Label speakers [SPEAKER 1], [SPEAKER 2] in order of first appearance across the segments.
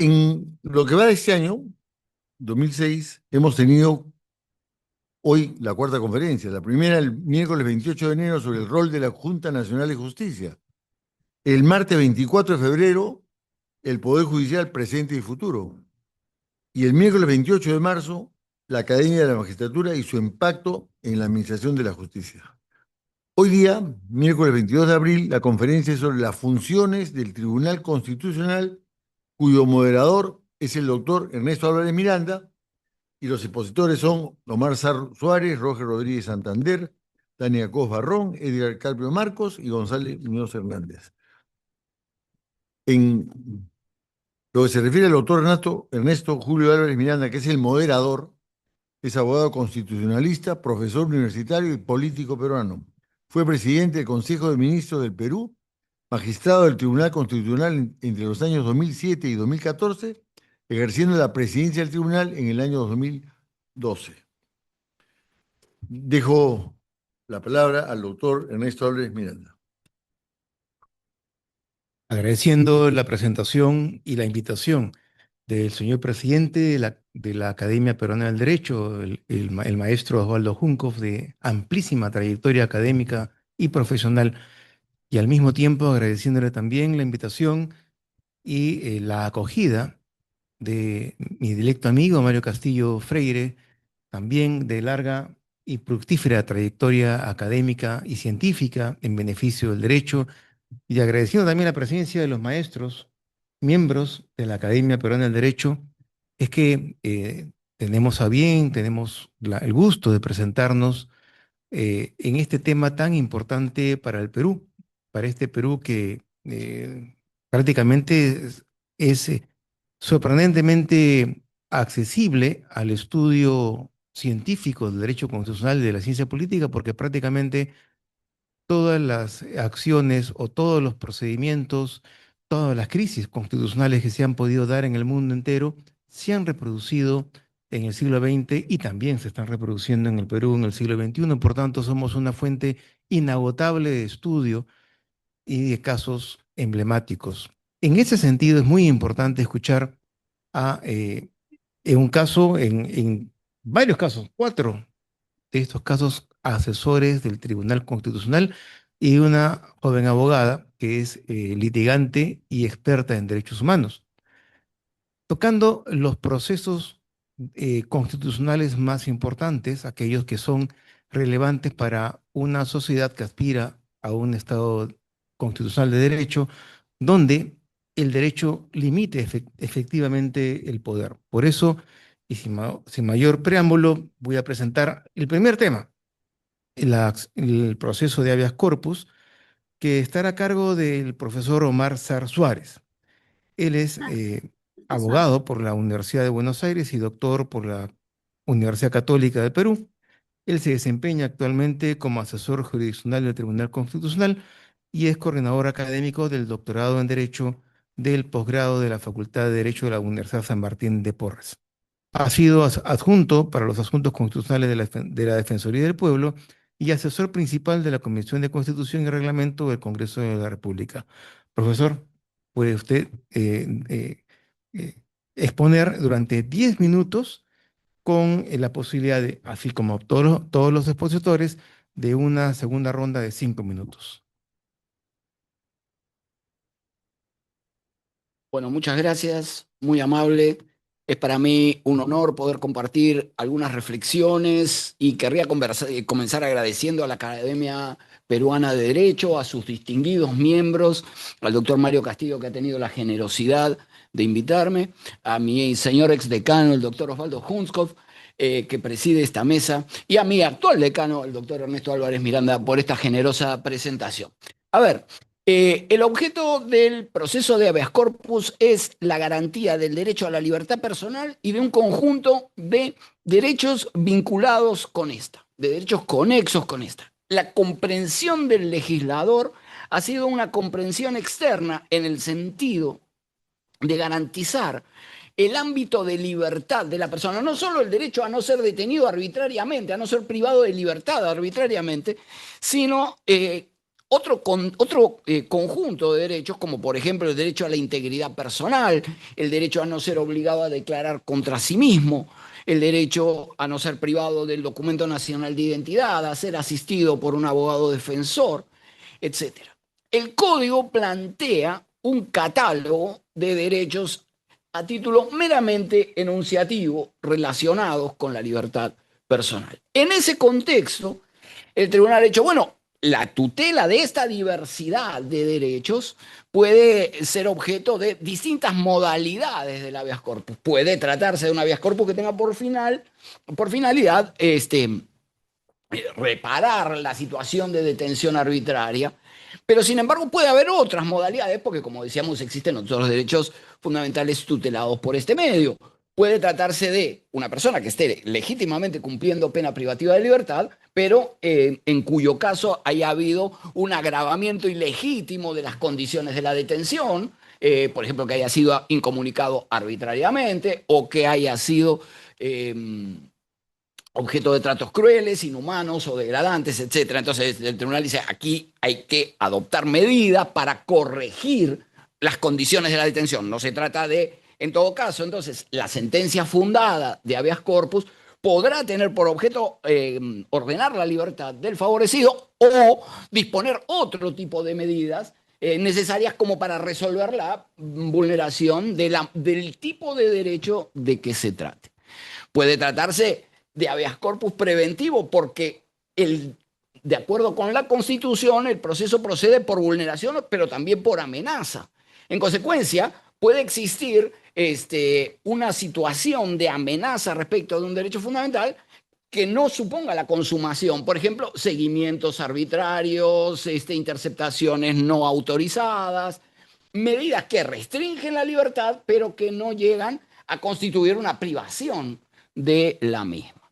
[SPEAKER 1] En lo que va de este año, 2006, hemos tenido hoy la cuarta conferencia. La primera el miércoles 28 de enero sobre el rol de la Junta Nacional de Justicia. El martes 24 de febrero, el Poder Judicial presente y futuro. Y el miércoles 28 de marzo, la Academia de la Magistratura y su impacto en la administración de la justicia. Hoy día, miércoles 22 de abril, la conferencia es sobre las funciones del Tribunal Constitucional, cuyo moderador es el doctor Ernesto Álvarez Miranda, y los expositores son Omar Suárez, Roger Rodríguez Santander, Tania Cos Barrón, Edgar Carpio Marcos y González Muñoz Hernández. En lo que se refiere al doctor Ernesto Julio Álvarez Miranda, que es el moderador, es abogado constitucionalista, profesor universitario y político peruano. Fue presidente del Consejo de Ministros del Perú, magistrado del Tribunal Constitucional entre los años 2007 y 2014, ejerciendo la presidencia del tribunal en el año 2012. Dejo la palabra al doctor Ernesto Álvarez Miranda.
[SPEAKER 2] Agradeciendo la presentación y la invitación del señor presidente de la Academia Peruana del Derecho, el maestro Osvaldo Juncoff, de amplísima trayectoria académica y profesional, y al mismo tiempo agradeciéndole también la invitación y la acogida de mi directo amigo Mario Castillo Freire, también de larga y fructífera trayectoria académica y científica en beneficio del derecho, y agradeciendo también la presencia de los maestros, miembros de la Academia Peruana del Derecho. Es que tenemos a bien, tenemos el gusto de presentarnos en este tema tan importante para el Perú, para este Perú que prácticamente es sorprendentemente accesible al estudio científico del derecho constitucional y de la ciencia política, porque prácticamente todas las acciones o todos los procedimientos, todas las crisis constitucionales que se han podido dar en el mundo entero, se han reproducido en el siglo XX y también se están reproduciendo en el Perú en el siglo XXI. Por tanto, somos una fuente inagotable de estudio y de casos emblemáticos. En ese sentido, es muy importante escuchar a, en un caso, en varios casos, cuatro de estos casos, asesores del Tribunal Constitucional y una joven abogada que es litigante y experta en derechos humanos, tocando los procesos constitucionales más importantes, aquellos que son relevantes para una sociedad que aspira a un Estado constitucional de derecho, donde el derecho limite efectivamente el poder. Por eso, y sin mayor preámbulo, voy a presentar el primer tema, el proceso de habeas corpus, que estará a cargo del profesor Omar Suárez. Él es abogado por la Universidad de Buenos Aires y doctor por la Universidad Católica del Perú. Él se desempeña actualmente como asesor jurisdiccional del Tribunal Constitucional y es coordinador académico del doctorado en Derecho del posgrado de la Facultad de Derecho de la Universidad San Martín de Porres. Ha sido adjunto para los asuntos constitucionales de la Defensoría del Pueblo y asesor principal de la Comisión de Constitución y Reglamento del Congreso de la República. Profesor, puede usted eh, exponer durante 10 minutos con la posibilidad de, así como todos los expositores, de una segunda ronda de 5 minutos.
[SPEAKER 3] Bueno, muchas gracias, muy amable. Es para mí un honor poder compartir algunas reflexiones y querría comenzar agradeciendo a la Academia Peruana de Derecho, a sus distinguidos miembros, al doctor Mario Castillo, que ha tenido la generosidad de invitarme, a mi señor exdecano, el doctor Osvaldo Juncoff, que preside esta mesa, y a mi actual decano, el doctor Ernesto Álvarez Miranda, por esta generosa presentación. A ver, el objeto del proceso de habeas corpus es la garantía del derecho a la libertad personal y de un conjunto de derechos vinculados con esta, de derechos conexos con esta. La comprensión del legislador ha sido una comprensión externa en el sentido de garantizar el ámbito de libertad de la persona, no solo el derecho a no ser detenido arbitrariamente, a no ser privado de libertad arbitrariamente, sino otro conjunto de derechos, como por ejemplo el derecho a la integridad personal, el derecho a no ser obligado a declarar contra sí mismo, el derecho a no ser privado del documento nacional de identidad, a ser asistido por un abogado defensor, etcétera. El código plantea un catálogo de derechos a título meramente enunciativo relacionados con la libertad personal. En ese contexto, el tribunal ha dicho, bueno, la tutela de esta diversidad de derechos puede ser objeto de distintas modalidades del habeas corpus. Puede tratarse de un habeas corpus que tenga por finalidad reparar la situación de detención arbitraria, pero sin embargo puede haber otras modalidades, porque como decíamos, existen otros derechos fundamentales tutelados por este medio. Puede tratarse de una persona que esté legítimamente cumpliendo pena privativa de libertad, pero en cuyo caso haya habido un agravamiento ilegítimo de las condiciones de la detención, por ejemplo, que haya sido incomunicado arbitrariamente o que haya sido objeto de tratos crueles, inhumanos o degradantes, etc. Entonces el tribunal dice, aquí hay que adoptar medidas para corregir las condiciones de la detención. No se trata de, en todo caso, entonces, la sentencia fundada de habeas corpus podrá tener por objeto ordenar la libertad del favorecido o disponer otro tipo de medidas necesarias como para resolver la vulneración del tipo de derecho de que se trate. Puede tratarse de habeas corpus preventivo porque de acuerdo con la Constitución el proceso procede por vulneración pero también por amenaza. En consecuencia, puede existir una situación de amenaza respecto de un derecho fundamental que no suponga la consumación. Por ejemplo, seguimientos arbitrarios, interceptaciones no autorizadas, medidas que restringen la libertad pero que no llegan a constituir una privación de la misma.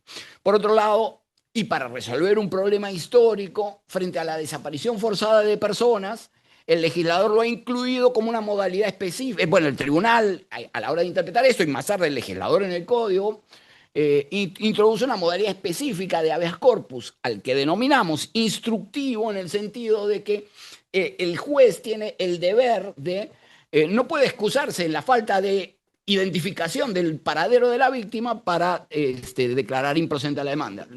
[SPEAKER 3] Por otro lado, y para resolver un problema histórico frente a la desaparición forzada de personas, el legislador lo ha incluido como una modalidad específica. Bueno, el tribunal, a la hora de interpretar esto, y más tarde el legislador en el código, introduce una modalidad específica de habeas corpus, al que denominamos instructivo, en el sentido de que el juez tiene el deber de, no puede excusarse en la falta de identificación del paradero de la víctima para declarar improcedente a la demanda.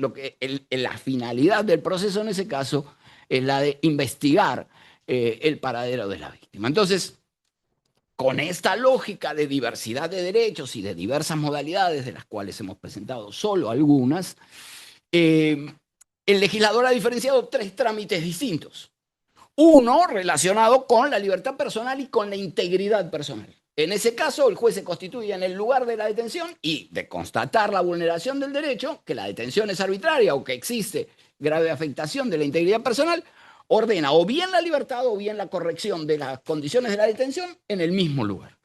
[SPEAKER 3] La finalidad del proceso en ese caso es la de investigar el paradero de la víctima. Entonces, con esta lógica de diversidad de derechos y de diversas modalidades, de las cuales hemos presentado solo algunas, el legislador ha diferenciado 3 trámites distintos. Uno relacionado con la libertad personal y con la integridad personal. En ese caso, el juez se constituye en el lugar de la detención y de constatar la vulneración del derecho, que la detención es arbitraria o que existe grave afectación de la integridad personal, ordena o bien la libertad o bien la corrección de las condiciones de la detención en el mismo lugar.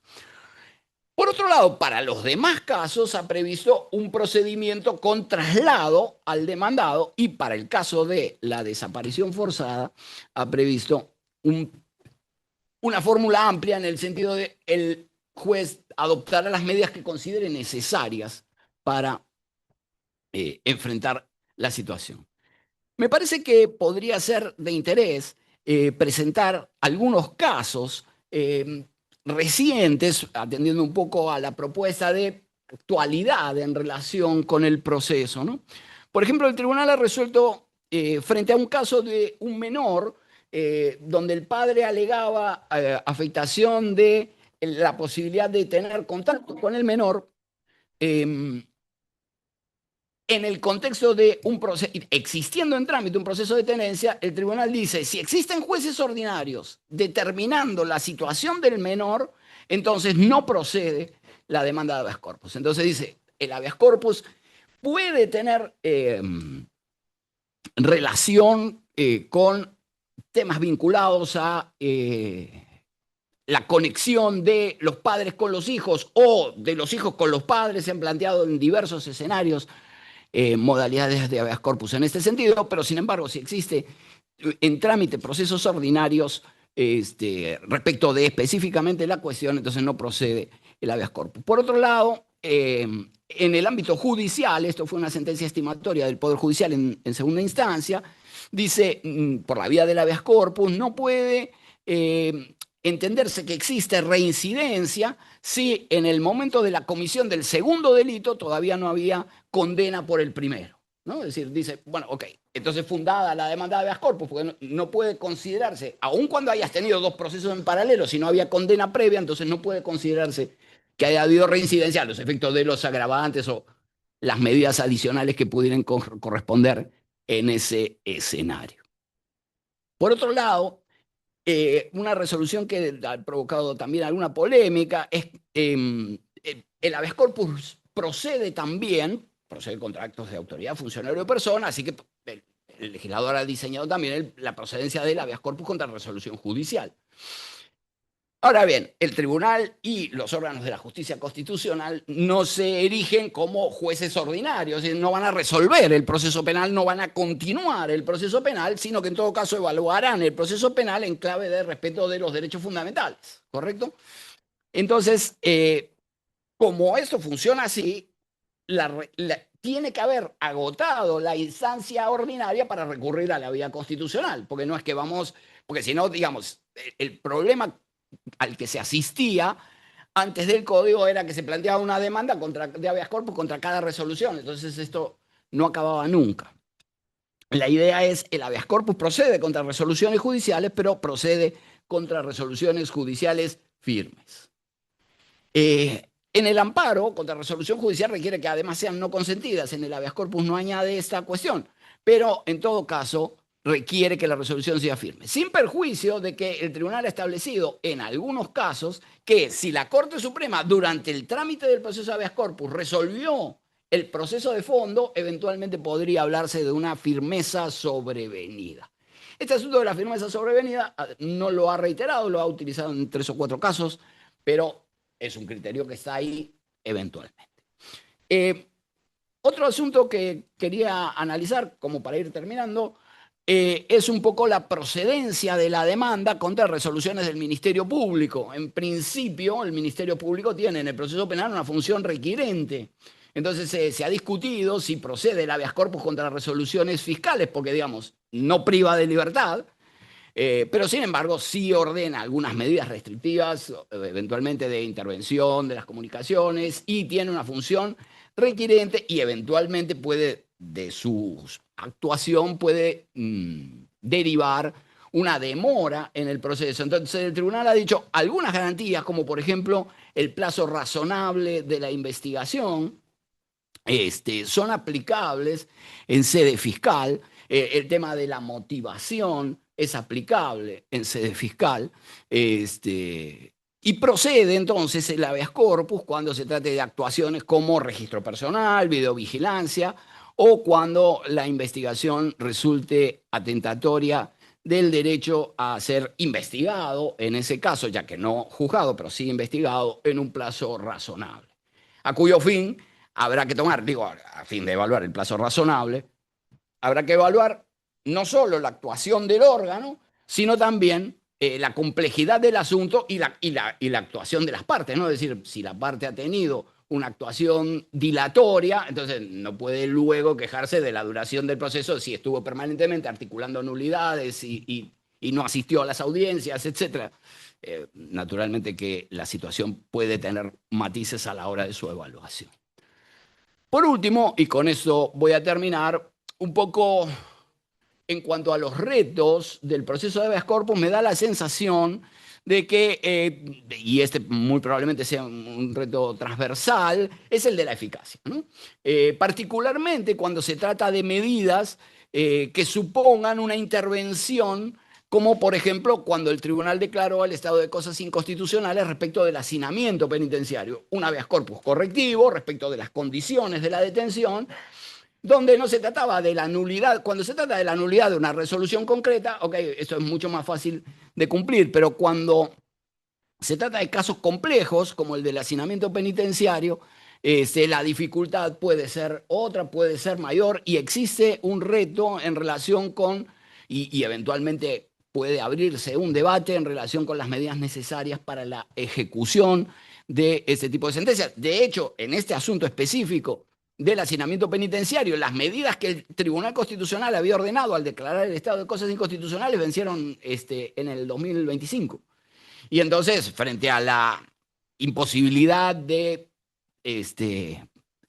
[SPEAKER 3] Por otro lado, para los demás casos ha previsto un procedimiento con traslado al demandado y para el caso de la desaparición forzada ha previsto una fórmula amplia en el sentido de el juez adoptará las medidas que considere necesarias para enfrentar la situación. Me parece que podría ser de interés presentar algunos casos recientes, atendiendo un poco a la propuesta de actualidad en relación con el proceso, ¿no? Por ejemplo, el tribunal ha resuelto frente a un caso de un menor donde el padre alegaba afectación de la posibilidad de tener contacto con el menor en el contexto de un proceso, existiendo en trámite un proceso de tenencia, el tribunal dice, si existen jueces ordinarios determinando la situación del menor, entonces no procede la demanda de habeas corpus. Entonces dice, el habeas corpus puede tener relación con temas vinculados a la conexión de los padres con los hijos o de los hijos con los padres. Se han planteado en diversos escenarios modalidades de habeas corpus en este sentido, pero sin embargo, si existe en trámite procesos ordinarios respecto de específicamente la cuestión, entonces no procede el habeas corpus. Por otro lado, en el ámbito judicial, esto fue una sentencia estimatoria del Poder Judicial en segunda instancia, dice, por la vía del habeas corpus, no puede entenderse que existe reincidencia si en el momento de la comisión del segundo delito todavía no había condena por el primero, ¿no? Es decir, dice, bueno, ok, entonces fundada la demanda de habeas corpus, porque no puede considerarse, aun cuando hayas tenido dos procesos en paralelo, si no había condena previa, entonces no puede considerarse que haya habido reincidencia a los efectos de los agravantes o las medidas adicionales que pudieran corresponder en ese escenario. Por otro lado, una resolución que ha provocado también alguna polémica es el habeas corpus procede contra actos de autoridad, funcionario o persona, así que el legislador ha diseñado también la procedencia del habeas corpus contra resolución judicial. Ahora bien, el tribunal y los órganos de la justicia constitucional no se erigen como jueces ordinarios, es decir, no van a resolver el proceso penal, no van a continuar el proceso penal, sino que en todo caso evaluarán el proceso penal en clave de respeto de los derechos fundamentales, ¿correcto? Entonces, como esto funciona así, tiene que haber agotado la instancia ordinaria para recurrir a la vía constitucional, porque no es que porque si no, digamos, el problema al que se asistía antes del código era que se planteaba una demanda de habeas corpus contra cada resolución. Entonces esto no acababa nunca. La idea es, el habeas corpus procede contra resoluciones judiciales, pero procede contra resoluciones judiciales firmes. En el amparo contra resolución judicial requiere que además sean no consentidas. En el habeas corpus no añade esta cuestión, pero en todo caso requiere que la resolución sea firme, sin perjuicio de que el tribunal ha establecido en algunos casos que si la Corte Suprema durante el trámite del proceso de habeas corpus resolvió el proceso de fondo, eventualmente podría hablarse de una firmeza sobrevenida. Este asunto de la firmeza sobrevenida no lo ha reiterado, lo ha utilizado en 3 o 4 casos, pero es un criterio que está ahí eventualmente. Otro asunto que quería analizar, como para ir terminando, es un poco la procedencia de la demanda contra resoluciones del Ministerio Público. En principio, el Ministerio Público tiene en el proceso penal una función requirente. Entonces se ha discutido si procede el habeas corpus contra resoluciones fiscales, porque, digamos, no priva de libertad, pero sin embargo sí ordena algunas medidas restrictivas, eventualmente de intervención de las comunicaciones, y tiene una función requirente y eventualmente puede, de su actuación, puede derivar una demora en el proceso. Entonces el tribunal ha dicho algunas garantías, como por ejemplo el plazo razonable de la investigación, son aplicables en sede fiscal. El tema de la motivación es aplicable en sede fiscal. Y procede entonces el habeas corpus cuando se trate de actuaciones como registro personal, videovigilancia, o cuando la investigación resulte atentatoria del derecho a ser investigado, en ese caso, ya que no juzgado, pero sí investigado, en un plazo razonable. A cuyo fin habrá que tomar, a fin de evaluar el plazo razonable, habrá que evaluar no solo la actuación del órgano, sino también la complejidad del asunto y la actuación de las partes, ¿no? Es decir, si la parte ha tenido una actuación dilatoria, entonces no puede luego quejarse de la duración del proceso si estuvo permanentemente articulando nulidades y no asistió a las audiencias, etc. Naturalmente que la situación puede tener matices a la hora de su evaluación. Por último, y con esto voy a terminar, un poco en cuanto a los retos del proceso de habeas corpus, me da la sensación de que, y este muy probablemente sea un reto transversal, es el de la eficacia, ¿no? Particularmente cuando se trata de medidas que supongan una intervención, como por ejemplo cuando el tribunal declaró el estado de cosas inconstitucionales respecto del hacinamiento penitenciario, un habeas corpus correctivo respecto de las condiciones de la detención, donde no se trataba de la nulidad. Cuando se trata de la nulidad de una resolución concreta, ok, esto es mucho más fácil de cumplir, pero cuando se trata de casos complejos, como el del hacinamiento penitenciario, la dificultad puede ser otra, puede ser mayor, y existe un reto en relación con, y eventualmente puede abrirse un debate en relación con las medidas necesarias para la ejecución de este tipo de sentencias. De hecho, en este asunto específico, del hacinamiento penitenciario, las medidas que el Tribunal Constitucional había ordenado al declarar el estado de cosas inconstitucionales vencieron en el 2025. Y entonces, frente a la imposibilidad de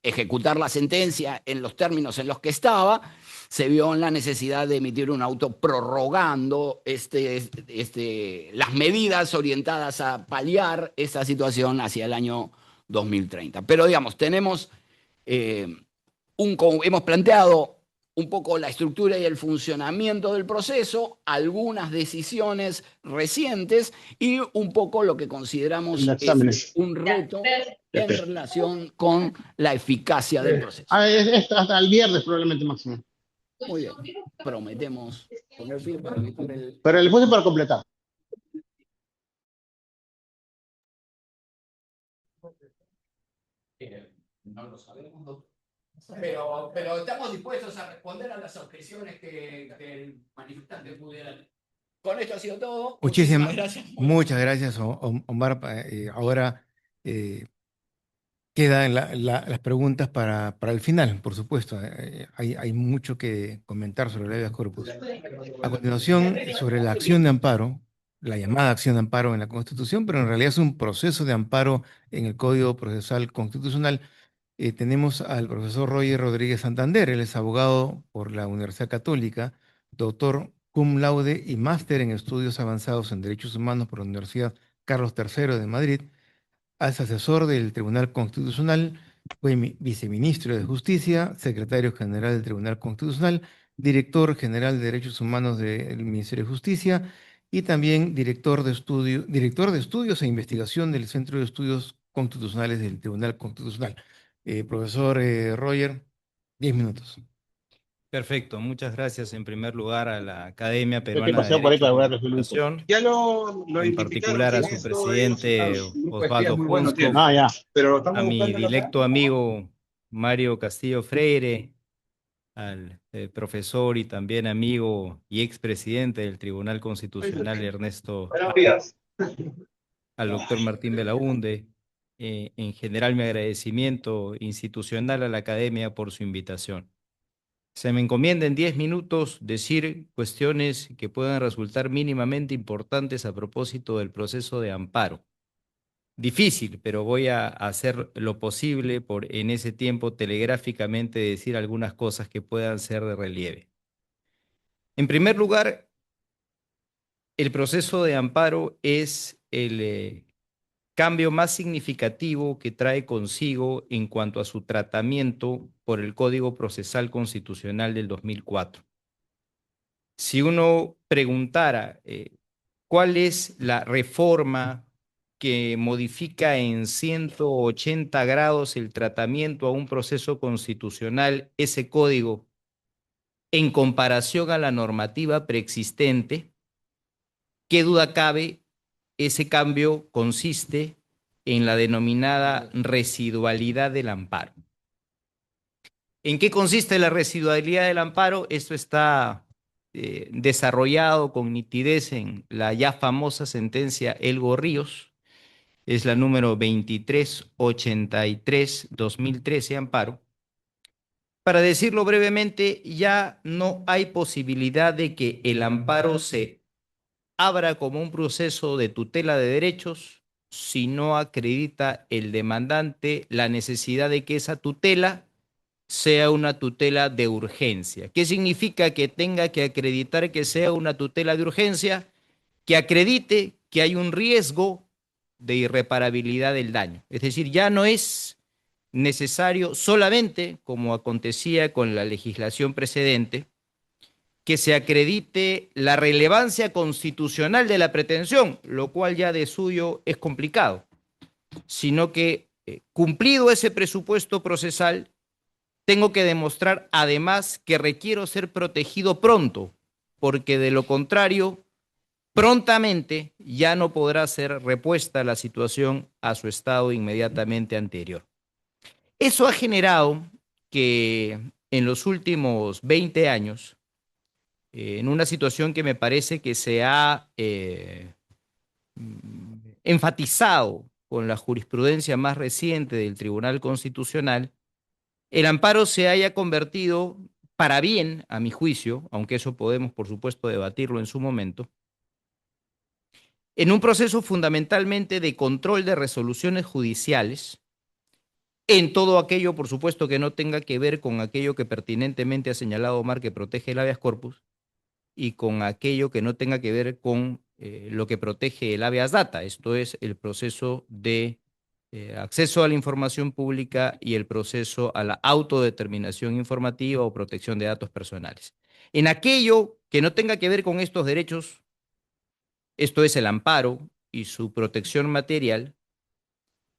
[SPEAKER 3] ejecutar la sentencia en los términos en los que estaba, se vio en la necesidad de emitir un auto prorrogando las medidas orientadas a paliar esta situación hacia el año 2030. Pero digamos, hemos planteado un poco la estructura y el funcionamiento del proceso, algunas decisiones recientes y un poco lo que consideramos un reto en relación con la eficacia del proceso.
[SPEAKER 4] Hasta el viernes probablemente máximo.
[SPEAKER 3] Muy bien, prometemos poner fin para evitar el...
[SPEAKER 4] Pero le puse para completar.
[SPEAKER 3] No lo sabemos, doctor. Pero estamos dispuestos a responder a las objeciones que el manifestante pudiera. Con esto ha sido todo.
[SPEAKER 2] Muchísimas
[SPEAKER 3] gracias.
[SPEAKER 2] Muchas gracias, Omar. Ahora quedan las preguntas para el final, por supuesto. Hay mucho que comentar sobre el habeas corpus. A continuación, sobre la acción de amparo, la llamada acción de amparo en la Constitución, pero en realidad es un proceso de amparo en el Código Procesal Constitucional. Tenemos al profesor Roger Rodríguez Santander. Él es abogado por la Universidad Católica, doctor cum laude y máster en estudios avanzados en derechos humanos por la Universidad Carlos III de Madrid. Es asesor del Tribunal Constitucional, fue viceministro de Justicia, secretario general del Tribunal Constitucional, director general de Derechos Humanos del Ministerio de Justicia y también director de estudios e investigación del Centro de Estudios Constitucionales del Tribunal Constitucional. Profesor Roger, 10 minutos.
[SPEAKER 5] Perfecto, muchas gracias en primer lugar a la Academia
[SPEAKER 4] Que
[SPEAKER 5] Peruana de
[SPEAKER 4] paseo por ahí
[SPEAKER 5] Derecho
[SPEAKER 4] para
[SPEAKER 5] y
[SPEAKER 4] ver el
[SPEAKER 5] Comunicación,
[SPEAKER 4] ya lo
[SPEAKER 5] en
[SPEAKER 4] identificaron.
[SPEAKER 5] particular a su presidente Osvaldo Junzkopf,
[SPEAKER 4] Ya. Pero
[SPEAKER 5] a mi directo amigo Mario Castillo Freire, al profesor y también amigo y expresidente del Tribunal Constitucional Ernesto, al doctor Martín Belaunde. En general, mi agradecimiento institucional a la Academia por su invitación. Se me encomienda en 10 minutos decir cuestiones que puedan resultar mínimamente importantes a propósito del proceso de amparo. Difícil, pero voy a hacer lo posible por en ese tiempo telegráficamente decir algunas cosas que puedan ser de relieve. En primer lugar, el proceso de amparo es el cambio más significativo que trae consigo en cuanto a su tratamiento por el Código Procesal Constitucional del 2004. Si uno preguntara cuál es la reforma que modifica en 180 grados el tratamiento a un proceso constitucional, ese código, en comparación a la normativa preexistente, ¿qué duda cabe? Ese cambio consiste en la denominada residualidad del amparo. ¿En qué consiste la residualidad del amparo? Esto está desarrollado con nitidez en la ya famosa sentencia Elgo Ríos, es la número 2383-2013 amparo. Para decirlo brevemente, ya no hay posibilidad de que el amparo se abra como un proceso de tutela de derechos si no acredita el demandante la necesidad de que esa tutela sea una tutela de urgencia. ¿Qué significa que tenga que acreditar que sea una tutela de urgencia? Que acredite que hay un riesgo de irreparabilidad del daño. Es decir, ya no es necesario solamente, como acontecía con la legislación precedente, que se acredite la relevancia constitucional de la pretensión, lo cual ya de suyo es complicado, sino que cumplido ese presupuesto procesal, tengo que demostrar además que requiero ser protegido pronto, porque de lo contrario, prontamente ya no podrá ser repuesta la situación a su estado inmediatamente anterior. Eso ha generado que en los últimos 20 años, en una situación que me parece que se ha enfatizado con la jurisprudencia más reciente del Tribunal Constitucional, el amparo se haya convertido, para bien, a mi juicio, aunque eso podemos, por supuesto, debatirlo en su momento, en un proceso fundamentalmente de control de resoluciones judiciales, en todo aquello, por supuesto, que no tenga que ver con aquello que pertinentemente ha señalado Omar, que protege el habeas corpus, y con aquello que no tenga que ver con lo que protege el habeas data, esto es el proceso de acceso a la información pública y el proceso a la autodeterminación informativa o protección de datos personales. En aquello que no tenga que ver con estos derechos, esto es el amparo y su protección material,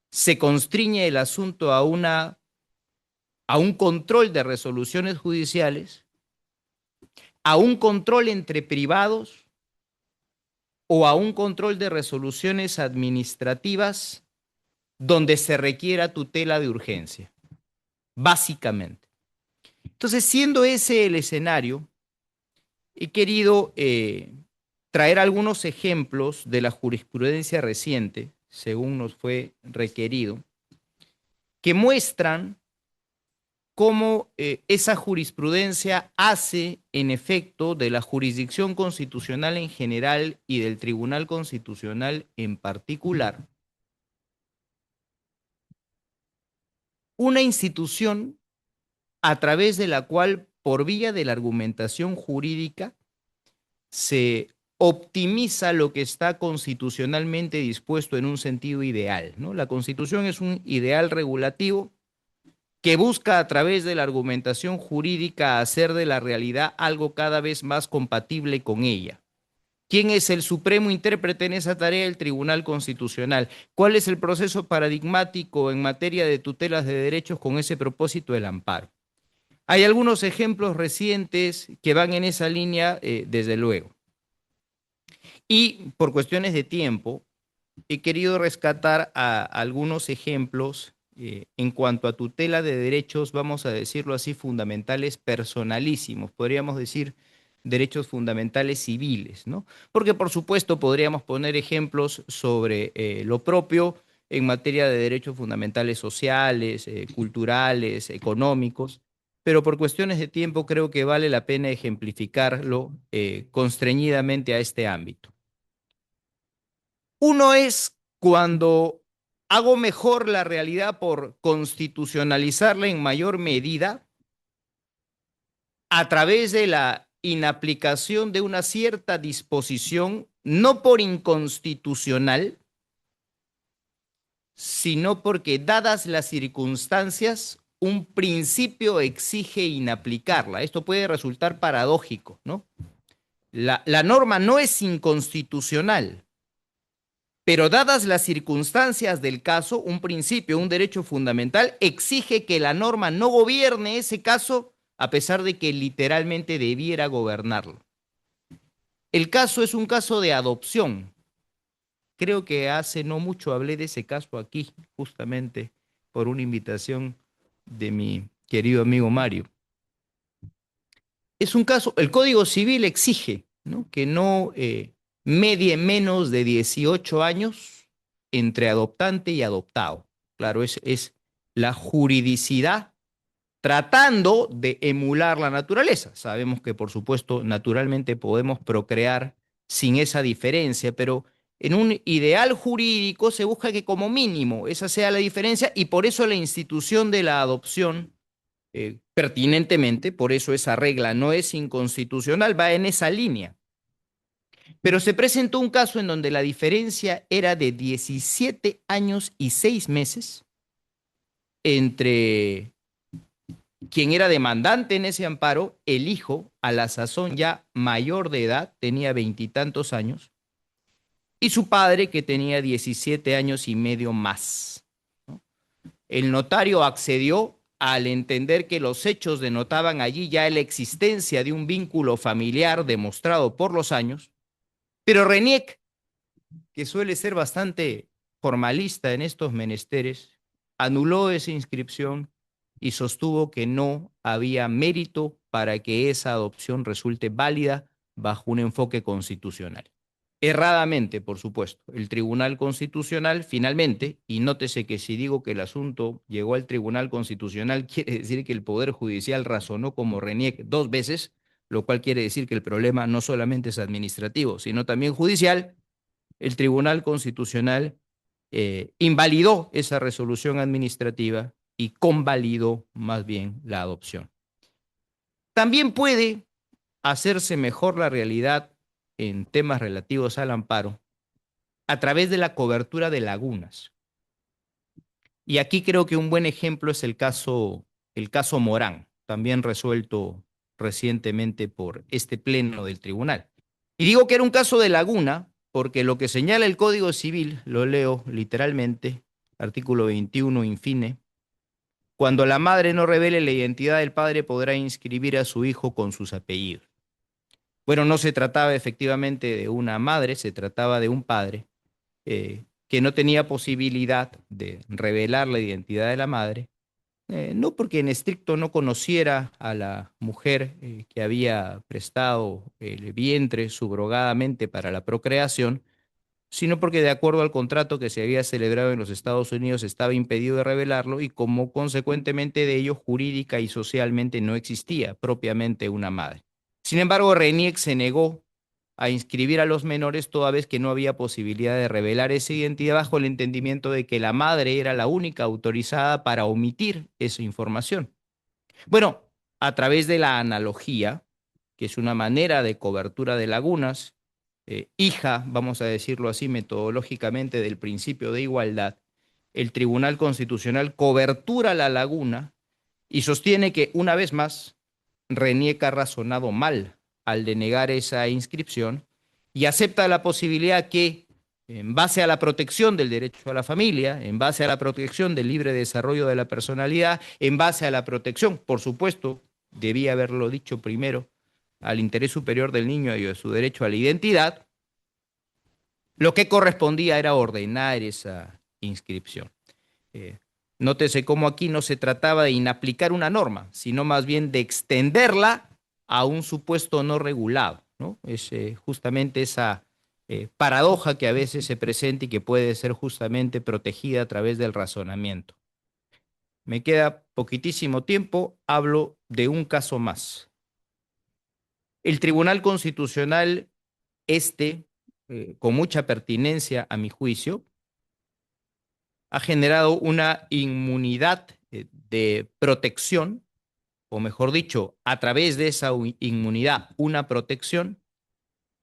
[SPEAKER 5] se constriñe el asunto a un control de resoluciones judiciales, a un control entre privados o a un control de resoluciones administrativas donde se requiera tutela de urgencia, básicamente. Entonces, siendo ese el escenario, he querido traer algunos ejemplos de la jurisprudencia reciente, según nos fue requerido, que muestran cómo esa jurisprudencia hace, en efecto, de la jurisdicción constitucional en general y del Tribunal Constitucional en particular, una institución a través de la cual, por vía de la argumentación jurídica, se optimiza lo que está constitucionalmente dispuesto en un sentido ideal, ¿no? La Constitución es un ideal regulativo que busca a través de la argumentación jurídica hacer de la realidad algo cada vez más compatible con ella. ¿Quién es el supremo intérprete en esa tarea? El Tribunal Constitucional. ¿Cuál es el proceso paradigmático en materia de tutelas de derechos con ese propósito? El amparo. Hay algunos ejemplos recientes que van en esa línea, desde luego. Y por cuestiones de tiempo, he querido rescatar algunos ejemplos en cuanto a tutela de derechos, vamos a decirlo así, fundamentales personalísimos, podríamos decir derechos fundamentales civiles, ¿no? Porque por supuesto podríamos poner ejemplos sobre lo propio en materia de derechos fundamentales sociales, culturales, económicos, pero por cuestiones de tiempo creo que vale la pena ejemplificarlo constreñidamente a este ámbito. Uno es cuando hago mejor la realidad por constitucionalizarla en mayor medida a través de la inaplicación de una cierta disposición, no por inconstitucional, sino porque, dadas las circunstancias, un principio exige inaplicarla. Esto puede resultar paradójico, ¿no? La norma no es inconstitucional, pero dadas las circunstancias del caso, un principio, un derecho fundamental, exige que la norma no gobierne ese caso a pesar de que literalmente debiera gobernarlo. El caso es un caso de adopción. Creo que hace no mucho hablé de ese caso aquí, justamente por una invitación de mi querido amigo Mario. Es un caso, el Código Civil exige, ¿no?, que no medie menos de 18 años entre adoptante y adoptado. Claro, es la juridicidad tratando de emular la naturaleza. Sabemos que, por supuesto, naturalmente podemos procrear sin esa diferencia, pero en un ideal jurídico se busca que como mínimo esa sea la diferencia y por eso la institución de la adopción, pertinentemente, por eso esa regla no es inconstitucional, va en esa línea. Pero se presentó un caso en donde la diferencia era de 17 años y 6 meses entre quien era demandante en ese amparo, el hijo, a la sazón ya mayor de edad, tenía 20 y tantos años, y su padre, que tenía 17 años y medio más, ¿no? El notario accedió al entender que los hechos denotaban allí ya la existencia de un vínculo familiar demostrado por los años, pero Reniec, que suele ser bastante formalista en estos menesteres, anuló esa inscripción y sostuvo que no había mérito para que esa adopción resulte válida bajo un enfoque constitucional. erradamente, por supuesto, el Tribunal Constitucional finalmente, y nótese que si digo que el asunto llegó al Tribunal Constitucional, quiere decir que el Poder Judicial razonó como RENIEC 2 veces, lo cual quiere decir que el problema no solamente es administrativo, sino también judicial. El Tribunal Constitucional invalidó esa resolución administrativa y convalidó más bien la adopción. También puede hacerse mejor la realidad en temas relativos al amparo a través de la cobertura de lagunas. Y aquí creo que un buen ejemplo es el caso Morán, también resuelto recientemente por este pleno del tribunal. Y digo que era un caso de laguna porque lo que señala el Código Civil, lo leo literalmente, artículo 21 infine, cuando la madre no revele la identidad del padre podrá inscribir a su hijo con sus apellidos. Bueno, no se trataba efectivamente de una madre, se trataba de un padre que no tenía posibilidad de revelar la identidad de la madre, no porque en estricto no conociera a la mujer que había prestado el vientre subrogadamente para la procreación, sino porque de acuerdo al contrato que se había celebrado en los Estados Unidos estaba impedido de revelarlo y como consecuentemente de ello jurídica y socialmente no existía propiamente una madre. Sin embargo, RENIEC se negó a inscribir a los menores toda vez que no había posibilidad de revelar esa identidad bajo el entendimiento de que la madre era la única autorizada para omitir esa información. Bueno, a través de la analogía, que es una manera de cobertura de lagunas, hija, vamos a decirlo así metodológicamente, del principio de igualdad, el Tribunal Constitucional cobertura la laguna y sostiene que, una vez más, RENIEC ha razonado mal al denegar esa inscripción y acepta la posibilidad que, en base a la protección del derecho a la familia, en base a la protección del libre desarrollo de la personalidad, en base a la protección, por supuesto, debía haberlo dicho primero, al interés superior del niño y a su derecho a la identidad, lo que correspondía era ordenar esa inscripción. Nótese cómo aquí no se trataba de inaplicar una norma, sino más bien de extenderla a un supuesto no regulado, ¿no? Es justamente esa paradoja que a veces se presenta y que puede ser justamente protegida a través del razonamiento. Me queda poquitísimo tiempo, hablo de un caso más. El Tribunal Constitucional, con mucha pertinencia a mi juicio, ha generado una inmunidad de protección, o mejor dicho, a través de esa inmunidad, una protección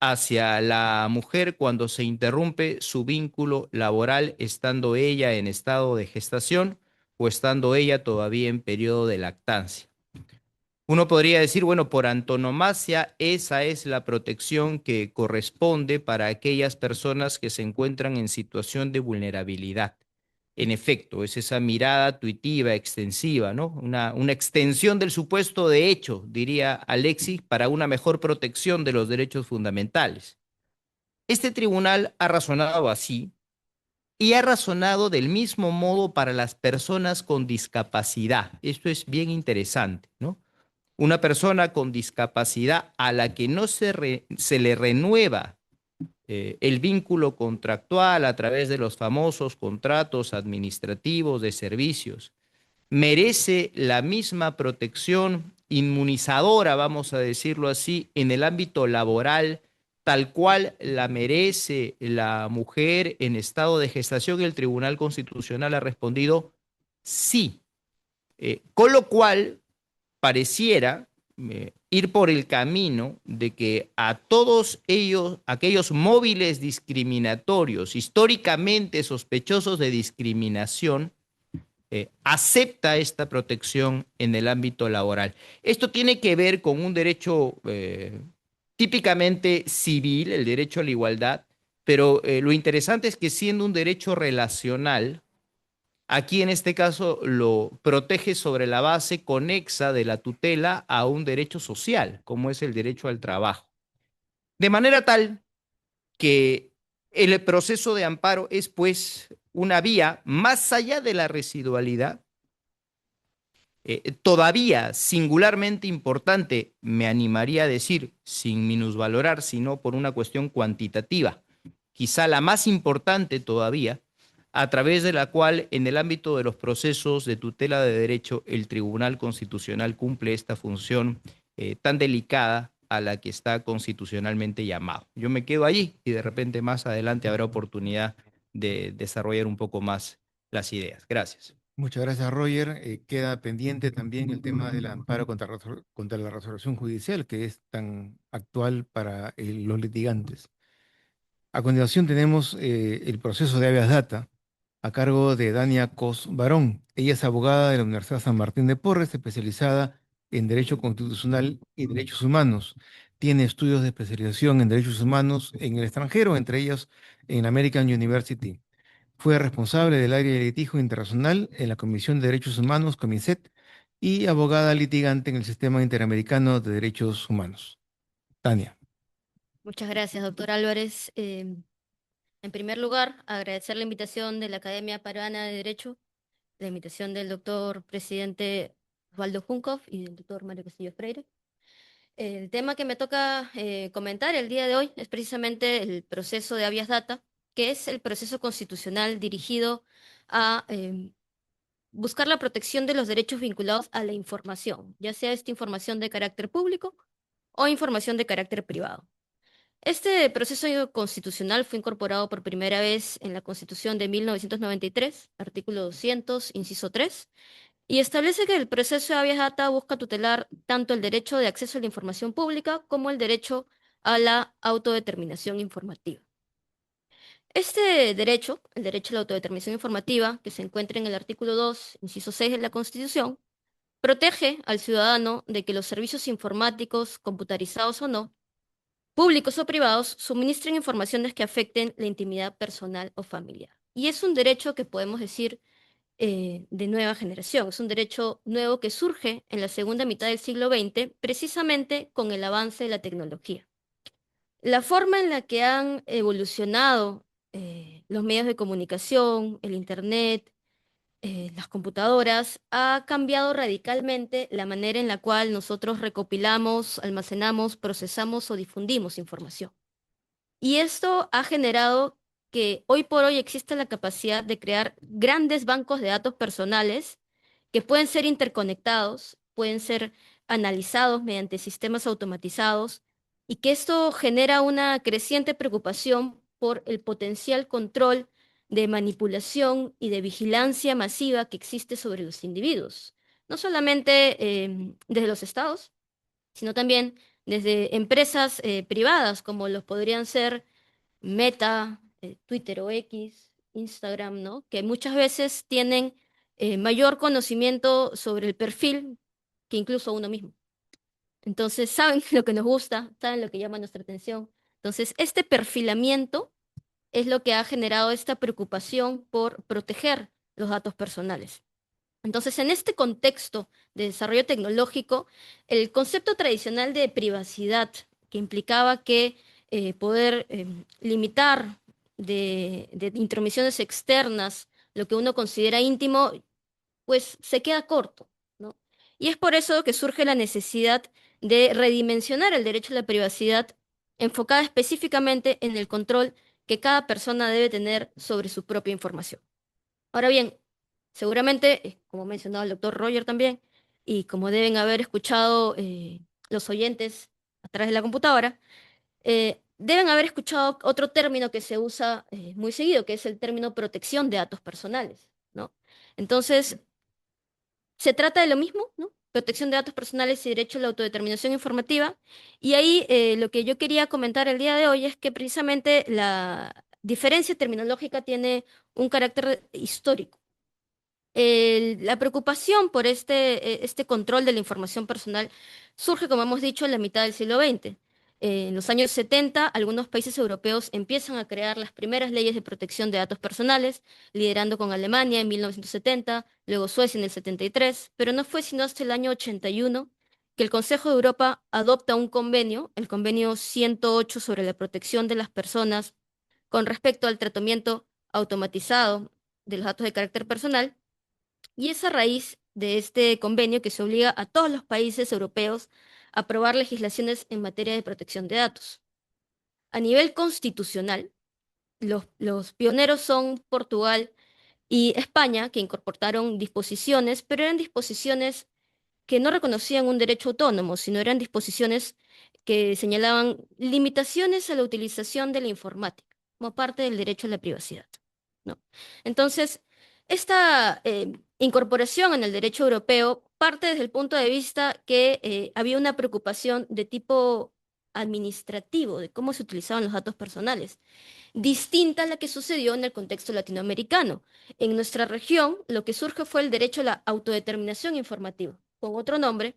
[SPEAKER 5] hacia la mujer cuando se interrumpe su vínculo laboral estando ella en estado de gestación o estando ella todavía en periodo de lactancia. Uno podría decir, bueno, por antonomasia, esa es la protección que corresponde para aquellas personas que se encuentran en situación de vulnerabilidad. En efecto, es esa mirada tuitiva, extensiva, ¿no? Una extensión del supuesto de hecho, diría Alexis, para una mejor protección de los derechos fundamentales. Este tribunal ha razonado así y ha razonado del mismo modo para las personas con discapacidad. Esto es bien interesante, ¿no? Una persona con discapacidad a la que no se le renueva el vínculo contractual a través de los famosos contratos administrativos de servicios, merece la misma protección inmunizadora, vamos a decirlo así, en el ámbito laboral, tal cual la merece la mujer en estado de gestación. El Tribunal Constitucional ha respondido sí. Con lo cual, pareciera ir por el camino de que a todos ellos, aquellos móviles discriminatorios, históricamente sospechosos de discriminación, acepta esta protección en el ámbito laboral. Esto tiene que ver con un derecho típicamente civil, el derecho a la igualdad, pero lo interesante es que siendo un derecho relacional, aquí en este caso lo protege sobre la base conexa de la tutela a un derecho social, como es el derecho al trabajo. De manera tal que el proceso de amparo es pues una vía más allá de la residualidad, todavía singularmente importante, me animaría a decir, sin minusvalorar, sino por una cuestión cuantitativa, quizá la más importante todavía, a través de la cual en el ámbito de los procesos de tutela de derecho el Tribunal Constitucional cumple esta función tan delicada a la que está constitucionalmente llamado. Yo me quedo allí y de repente más adelante habrá oportunidad de desarrollar un poco más las ideas. Gracias.
[SPEAKER 2] Muchas gracias, Roger. Queda pendiente también el tema del amparo contra la resolución judicial, que es tan actual para los litigantes. A continuación tenemos el proceso de habeas data a cargo de Dania Cos Barón. Ella es abogada de la Universidad San Martín de Porres, especializada en Derecho Constitucional y Derechos Humanos. Tiene estudios de especialización en Derechos Humanos en el extranjero, entre ellos en American University. Fue responsable del área de litigio internacional en la Comisión de Derechos Humanos, COMISET, y abogada litigante en el Sistema Interamericano de Derechos Humanos. Tania.
[SPEAKER 6] Muchas gracias, doctor Álvarez. En primer lugar, agradecer la invitación de la Academia Peruana de Derecho, la invitación del doctor presidente Osvaldo Juncoff y del doctor Mario Castillo Freire. El tema que me toca comentar el día de hoy es precisamente el proceso de habeas data, que es el proceso constitucional dirigido a buscar la protección de los derechos vinculados a la información, ya sea esta información de carácter público o información de carácter privado. Este proceso constitucional fue incorporado por primera vez en la Constitución de 1993, artículo 200, inciso 3, y establece que el proceso de habeas data busca tutelar tanto el derecho de acceso a la información pública como el derecho a la autodeterminación informativa. Este derecho, el derecho a la autodeterminación informativa, que se encuentra en el artículo 2, inciso 6 de la Constitución, protege al ciudadano de que los servicios informáticos, computarizados o no, públicos o privados, suministren informaciones que afecten la intimidad personal o familiar. Y es un derecho que podemos decir de nueva generación, es un derecho nuevo que surge en la segunda mitad del siglo XX, precisamente con el avance de la tecnología. La forma en la que han evolucionado los medios de comunicación, el Internet, las computadoras, ha cambiado radicalmente la manera en la cual nosotros recopilamos, almacenamos, procesamos o difundimos información. Y esto ha generado que hoy por hoy exista la capacidad de crear grandes bancos de datos personales que pueden ser interconectados, pueden ser analizados mediante sistemas automatizados y que esto genera una creciente preocupación por el potencial control de manipulación y de vigilancia masiva que existe sobre los individuos, no solamente desde los estados, sino también desde empresas privadas como los podrían ser Meta, Twitter o X, Instagram, ¿no? Que muchas veces tienen mayor conocimiento sobre el perfil que incluso uno mismo. Entonces, saben lo que nos gusta, saben lo que llama nuestra atención. Entonces, este perfilamiento es lo que ha generado esta preocupación por proteger los datos personales. Entonces, en este contexto de desarrollo tecnológico, el concepto tradicional de privacidad, que implicaba que poder limitar de intromisiones externas lo que uno considera íntimo, pues se queda corto, ¿no? Y es por eso que surge la necesidad de redimensionar el derecho a la privacidad, enfocada específicamente en el control que cada persona debe tener sobre su propia información. Ahora bien, seguramente, como ha mencionado el doctor Roger también, y como deben haber escuchado los oyentes a través de la computadora, deben haber escuchado otro término que se usa muy seguido, que es el término protección de datos personales, ¿no? Entonces, se trata de lo mismo, ¿no? Protección de datos personales y derecho a la autodeterminación informativa. Y ahí lo que yo quería comentar el día de hoy es que precisamente la diferencia terminológica tiene un carácter histórico. La preocupación por este control de la información personal surge, como hemos dicho, en la mitad del siglo XX. En los años 70, algunos países europeos empiezan a crear las primeras leyes de protección de datos personales, liderando con Alemania en 1970, luego Suecia en el 73, pero no fue sino hasta el año 81 que el Consejo de Europa adopta un convenio, el Convenio 108 sobre la protección de las personas con respecto al tratamiento automatizado de los datos de carácter personal, y es a raíz de este convenio que se obliga a todos los países europeos a aprobar legislaciones en materia de protección de datos. A nivel constitucional, los pioneros son Portugal y España, que incorporaron disposiciones, pero eran disposiciones que no reconocían un derecho autónomo, sino eran disposiciones que señalaban limitaciones a la utilización de la informática como parte del derecho a la privacidad, ¿no? Entonces, esta incorporación en el derecho europeo parte desde el punto de vista que había una preocupación de tipo administrativo, de cómo se utilizaban los datos personales, distinta a la que sucedió en el contexto latinoamericano. En nuestra región, lo que surge fue el derecho a la autodeterminación informativa, con otro nombre,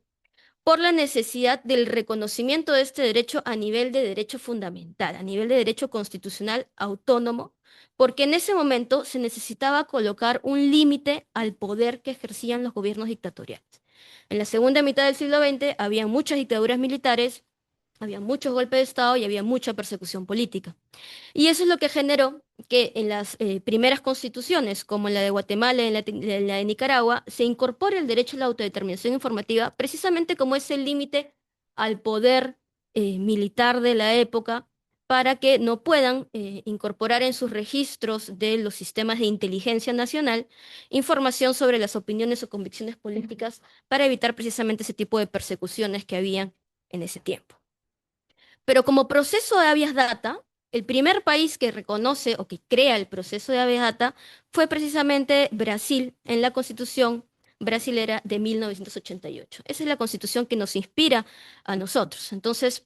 [SPEAKER 6] por la necesidad del reconocimiento de este derecho a nivel de derecho fundamental, a nivel de derecho constitucional autónomo, porque en ese momento se necesitaba colocar un límite al poder que ejercían los gobiernos dictatoriales. En la segunda mitad del siglo XX había muchas dictaduras militares, había muchos golpes de Estado y había mucha persecución política. Y eso es lo que generó que en las primeras constituciones, como en la de Guatemala y en la de Nicaragua, se incorpore el derecho a la autodeterminación informativa precisamente como ese límite al poder militar de la época para que no puedan incorporar en sus registros de los sistemas de inteligencia nacional información sobre las opiniones o convicciones políticas para evitar precisamente ese tipo de persecuciones que habían en ese tiempo. Pero como proceso de habeas data, el primer país que reconoce o que crea el proceso de habeas data fue precisamente Brasil en la Constitución brasilera de 1988. Esa es la Constitución que nos inspira a nosotros. Entonces,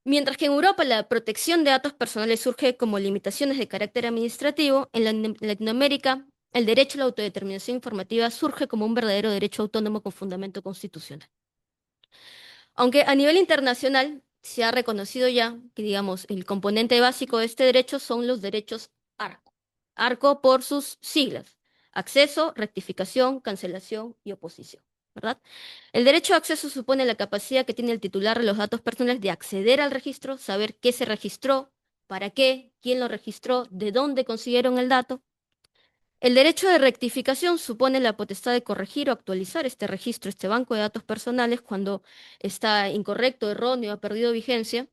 [SPEAKER 6] mientras que en Europa la protección de datos personales surge como limitaciones de carácter administrativo, en Latinoamérica el derecho a la autodeterminación informativa surge como un verdadero derecho autónomo con fundamento constitucional. Aunque a nivel internacional se ha reconocido ya que, digamos, el componente básico de este derecho son los derechos ARCO. ARCO por sus siglas: acceso, rectificación, cancelación y oposición, ¿verdad? El derecho a acceso supone la capacidad que tiene el titular de los datos personales de acceder al registro, saber qué se registró, para qué, quién lo registró, de dónde consiguieron el dato. El derecho de rectificación supone la potestad de corregir o actualizar este registro, este banco de datos personales, cuando está incorrecto, erróneo, ha perdido vigencia.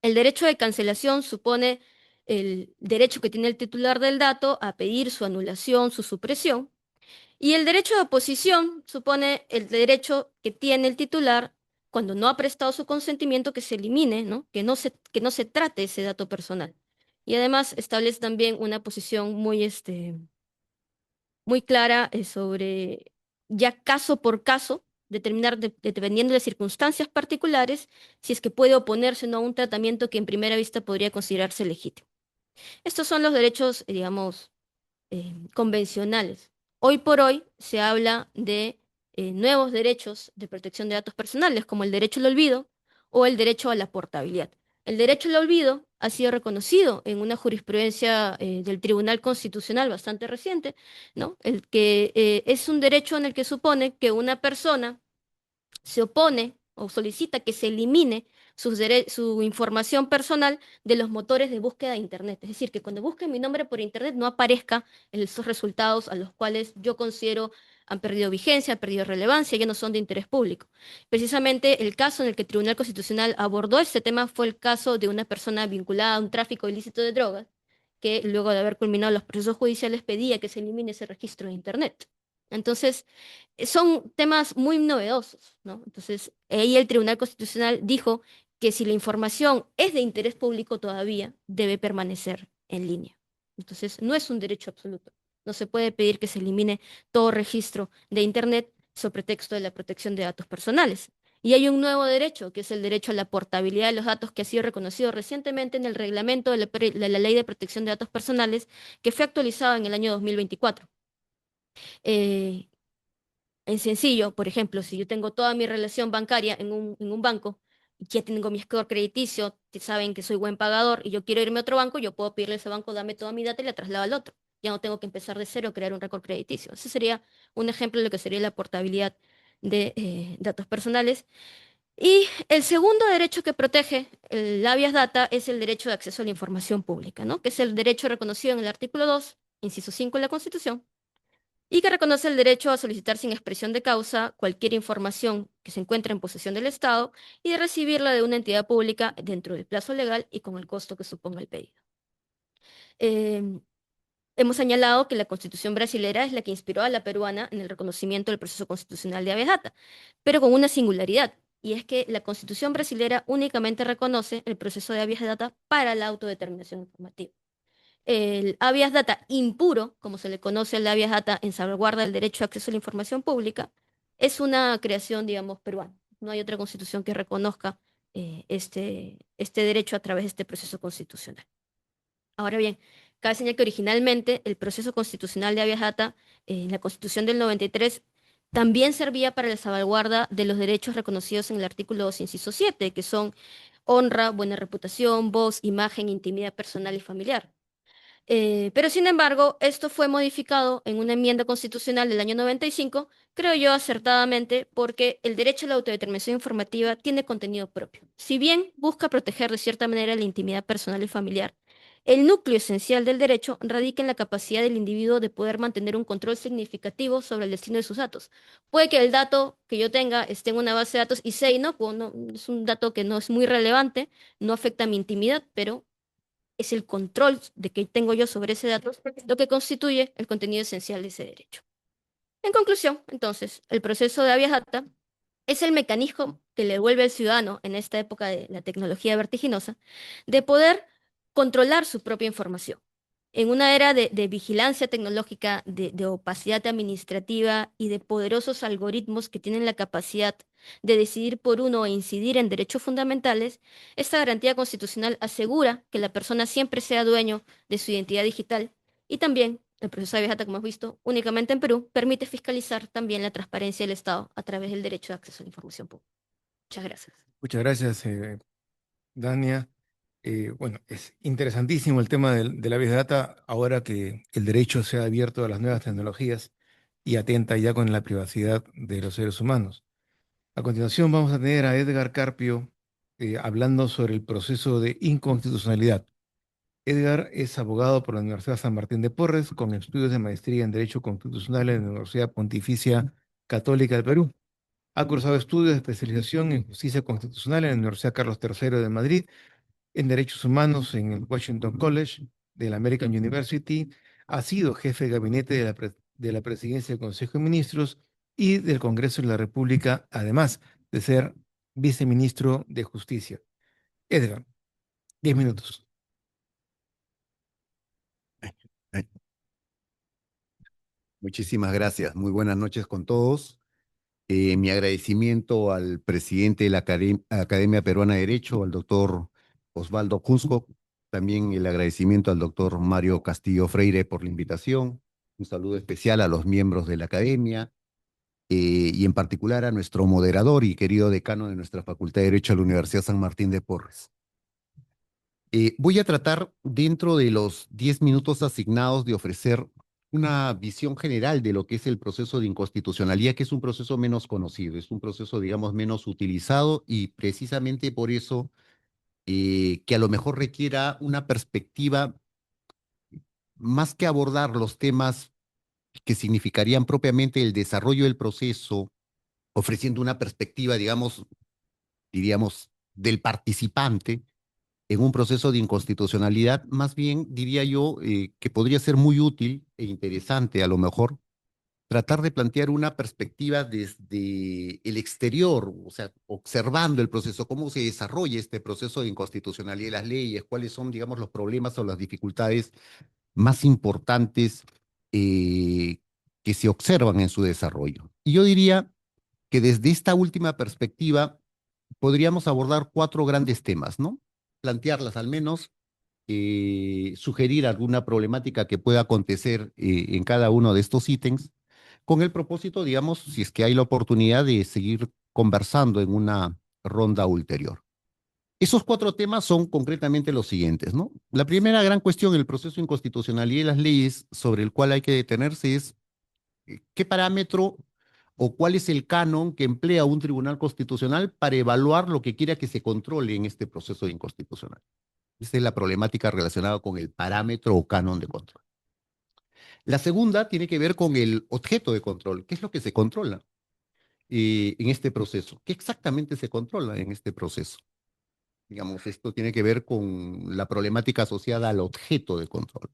[SPEAKER 6] El derecho de cancelación supone el derecho que tiene el titular del dato a pedir su anulación, su supresión. Y el derecho de oposición supone el derecho que tiene el titular cuando no ha prestado su consentimiento que se elimine, ¿no? Que no se trate ese dato personal. Y además establece también una posición muy clara sobre ya caso por caso, determinar, dependiendo de las circunstancias particulares, si es que puede oponerse o no a un tratamiento que en primera vista podría considerarse legítimo. Estos son los derechos, digamos, convencionales. Hoy por hoy se habla de nuevos derechos de protección de datos personales, como el derecho al olvido o el derecho a la portabilidad. El derecho al olvido ha sido reconocido en una jurisprudencia del Tribunal Constitucional bastante reciente, ¿no? El que es un derecho en el que supone que una persona se opone o solicita que se elimine su información personal de los motores de búsqueda de Internet. Es decir, que cuando busquen mi nombre por Internet no aparezca esos resultados a los cuales yo considero han perdido vigencia, han perdido relevancia, ya no son de interés público. Precisamente el caso en el que el Tribunal Constitucional abordó este tema fue el caso de una persona vinculada a un tráfico ilícito de drogas, que luego de haber culminado los procesos judiciales pedía que se elimine ese registro de Internet. Entonces, son temas muy novedosos, ¿no? Entonces, ahí el Tribunal Constitucional dijo que si la información es de interés público todavía, debe permanecer en línea. Entonces, no es un derecho absoluto. No se puede pedir que se elimine todo registro de Internet sobre pretexto de la protección de datos personales. Y hay un nuevo derecho, que es el derecho a la portabilidad de los datos, que ha sido reconocido recientemente en el reglamento de la Ley de Protección de Datos Personales, que fue actualizado en el año 2024. Eh, en sencillo, por ejemplo, si yo tengo toda mi relación bancaria en un banco, y ya tengo mi score crediticio, que saben que soy buen pagador y yo quiero irme a otro banco, yo puedo pedirle a ese banco, dame toda mi data y la traslado al otro. Ya no tengo que empezar de cero a crear un récord crediticio. Ese sería un ejemplo de lo que sería la portabilidad de datos personales. Y el segundo derecho que protege el habeas data es el derecho de acceso a la información pública, ¿no? Que es el derecho reconocido en el artículo 2, inciso 5 de la Constitución, y que reconoce el derecho a solicitar sin expresión de causa cualquier información que se encuentre en posesión del Estado y de recibirla de una entidad pública dentro del plazo legal y con el costo que suponga el pedido. Eh, Hemos señalado que la Constitución brasilera es la que inspiró a la peruana en el reconocimiento del proceso constitucional de habeas data, pero con una singularidad, y es que la Constitución brasilera únicamente reconoce el proceso de habeas data para la autodeterminación informativa. El habeas data impuro, como se le conoce al habeas data en salvaguarda del derecho a acceso a la información pública, es una creación, digamos, peruana. No hay otra constitución que reconozca este derecho a través de este proceso constitucional. Ahora bien, cabe señalar que originalmente el proceso constitucional de habeas data en la Constitución del 93 también servía para la salvaguarda de los derechos reconocidos en el artículo 2, inciso 7, que son honra, buena reputación, voz, imagen, intimidad personal y familiar. Pero sin embargo, esto fue modificado en una enmienda constitucional del año 95, creo yo acertadamente, porque el derecho a la autodeterminación informativa tiene contenido propio. Si bien busca proteger de cierta manera la intimidad personal y familiar, el núcleo esencial del derecho radica en la capacidad del individuo de poder mantener un control significativo sobre el destino de sus datos. Puede que el dato que yo tenga esté en una base de datos y sé, no, pues no, es un dato que no es muy relevante, no afecta a mi intimidad, pero es el control de que tengo yo sobre ese dato lo que constituye el contenido esencial de ese derecho. En conclusión, entonces, el proceso de habeas data es el mecanismo que le vuelve al ciudadano, en esta época de la tecnología vertiginosa, de poder controlar su propia información. En una era de vigilancia tecnológica, de opacidad administrativa y de poderosos algoritmos que tienen la capacidad de decidir por uno e incidir en derechos fundamentales, esta garantía constitucional asegura que la persona siempre sea dueño de su identidad digital y también el proceso de habeas data, como hemos visto, únicamente en Perú, permite fiscalizar también la transparencia del Estado a través del derecho de acceso a la información pública. Muchas gracias.
[SPEAKER 2] Muchas gracias, Dania. Bueno, es interesantísimo el tema de la Big Data ahora que el derecho se ha abierto a las nuevas tecnologías y atenta ya con la privacidad de los seres humanos. A continuación vamos a tener a Edgar Carpio hablando sobre el proceso de inconstitucionalidad. Edgar es abogado por la Universidad San Martín de Porres con estudios de maestría en Derecho Constitucional en la Universidad Pontificia Católica del Perú. Ha cursado estudios de especialización en Justicia Constitucional en la Universidad Carlos III de Madrid, en Derechos Humanos en el Washington College de la American University. Ha sido jefe de gabinete de la Presidencia del Consejo de Ministros y del Congreso de la República, además de ser viceministro de Justicia. Edgar, 10 minutos.
[SPEAKER 7] Muchísimas gracias. Muy buenas noches con todos. Mi agradecimiento al presidente de la Academia Peruana de Derecho, al doctor Osvaldo Cusco. También el agradecimiento al doctor Mario Castillo Freire por la invitación. Un saludo especial a los miembros de la Academia y en particular a nuestro moderador y querido decano de nuestra Facultad de Derecho de la Universidad San Martín de Porres. Voy a tratar dentro de los 10 minutos asignados de ofrecer una visión general de lo que es el proceso de inconstitucionalidad, que es un proceso menos conocido, es un proceso, digamos, menos utilizado y precisamente por eso que a lo mejor requiera una perspectiva más que abordar los temas que significarían propiamente el desarrollo del proceso, ofreciendo una perspectiva, digamos, diríamos, del participante en un proceso de inconstitucionalidad, más bien diría yo que podría ser muy útil e interesante a lo mejor tratar de plantear una perspectiva desde el exterior, o sea, observando el proceso, cómo se desarrolla este proceso de inconstitucionalidad de las leyes, cuáles son, digamos, los problemas o las dificultades más importantes eh, que se observan en su desarrollo. Y yo diría que desde esta última perspectiva podríamos abordar 4 grandes temas, ¿no? Plantearlas al menos, sugerir alguna problemática que pueda acontecer en cada uno de estos ítems, con el propósito, digamos, si es que hay la oportunidad de seguir conversando en una ronda ulterior. Esos 4 temas son concretamente los siguientes, ¿no? La primera gran cuestión en el proceso de inconstitucionalidad de las leyes sobre el cual hay que detenerse es qué parámetro o cuál es el canon que emplea un tribunal constitucional para evaluar lo que quiera que se controle en este proceso de inconstitucional. Esa es la problemática relacionada con el parámetro o canon de control. La segunda tiene que ver con el objeto de control. ¿Qué es lo que se controla en este proceso? ¿Qué exactamente se controla en este proceso? Digamos, esto tiene que ver con la problemática asociada al objeto de control.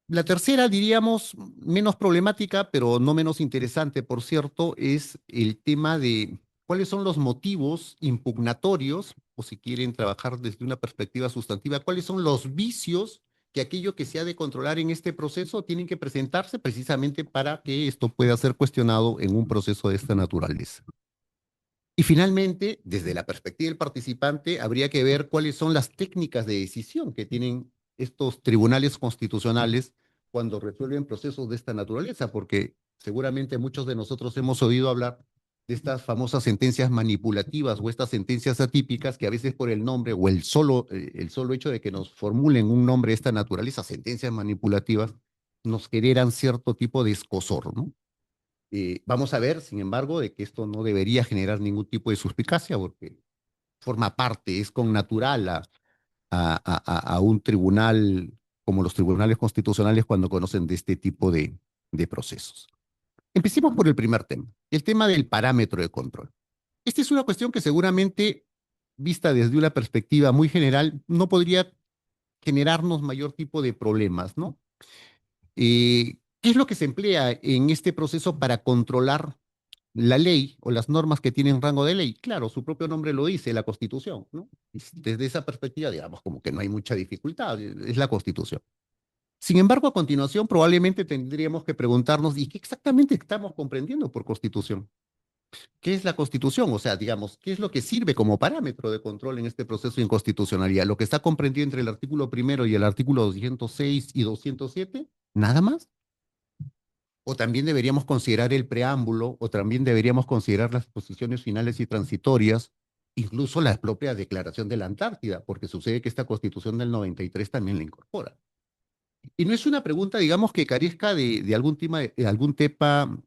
[SPEAKER 7] La tercera, diríamos, menos problemática, pero no menos interesante, por cierto, es el tema de cuáles son los motivos impugnatorios, o si quieren trabajar desde una perspectiva sustantiva, cuáles son los vicios que aquello que se ha de controlar en este proceso tienen que presentarse precisamente para que esto pueda ser cuestionado en un proceso de esta naturaleza. Y finalmente, desde la perspectiva del participante, habría que ver cuáles son las técnicas de decisión que tienen estos tribunales constitucionales cuando resuelven procesos de esta naturaleza, porque seguramente muchos de nosotros hemos oído hablar de estas famosas sentencias manipulativas o estas sentencias atípicas que a veces por el nombre o el solo hecho de que nos formulen un nombre de esta naturaleza, sentencias manipulativas, nos generan cierto tipo de escozor, ¿no? Vamos a ver, sin embargo, de que esto no debería generar ningún tipo de suspicacia porque forma parte, es connatural a un tribunal como los tribunales constitucionales cuando conocen de este tipo de procesos. Empecemos por el primer tema, el tema del parámetro de control. Esta es una cuestión que seguramente, vista desde una perspectiva muy general, no podría generarnos mayor tipo de problemas, ¿no? ¿Qué es lo que se emplea en este proceso para controlar la ley o las normas que tienen rango de ley? Claro, su propio nombre lo dice, la Constitución, ¿no? Y desde esa perspectiva, digamos, como que no hay mucha dificultad, es la Constitución. Sin embargo, a continuación probablemente tendríamos que preguntarnos, ¿y qué exactamente estamos comprendiendo por Constitución? ¿Qué es la Constitución? O sea, digamos, ¿qué es lo que sirve como parámetro de control en este proceso de inconstitucionalidad? ¿Lo que está comprendido entre el artículo primero y el artículo 206 y 207? ¿Nada más? O también deberíamos considerar el preámbulo, o también deberíamos considerar las posiciones finales y transitorias, incluso la propia Declaración de la Antártida, porque sucede que esta Constitución del 93 también la incorpora. Y no es una pregunta, digamos, que carezca de algún tema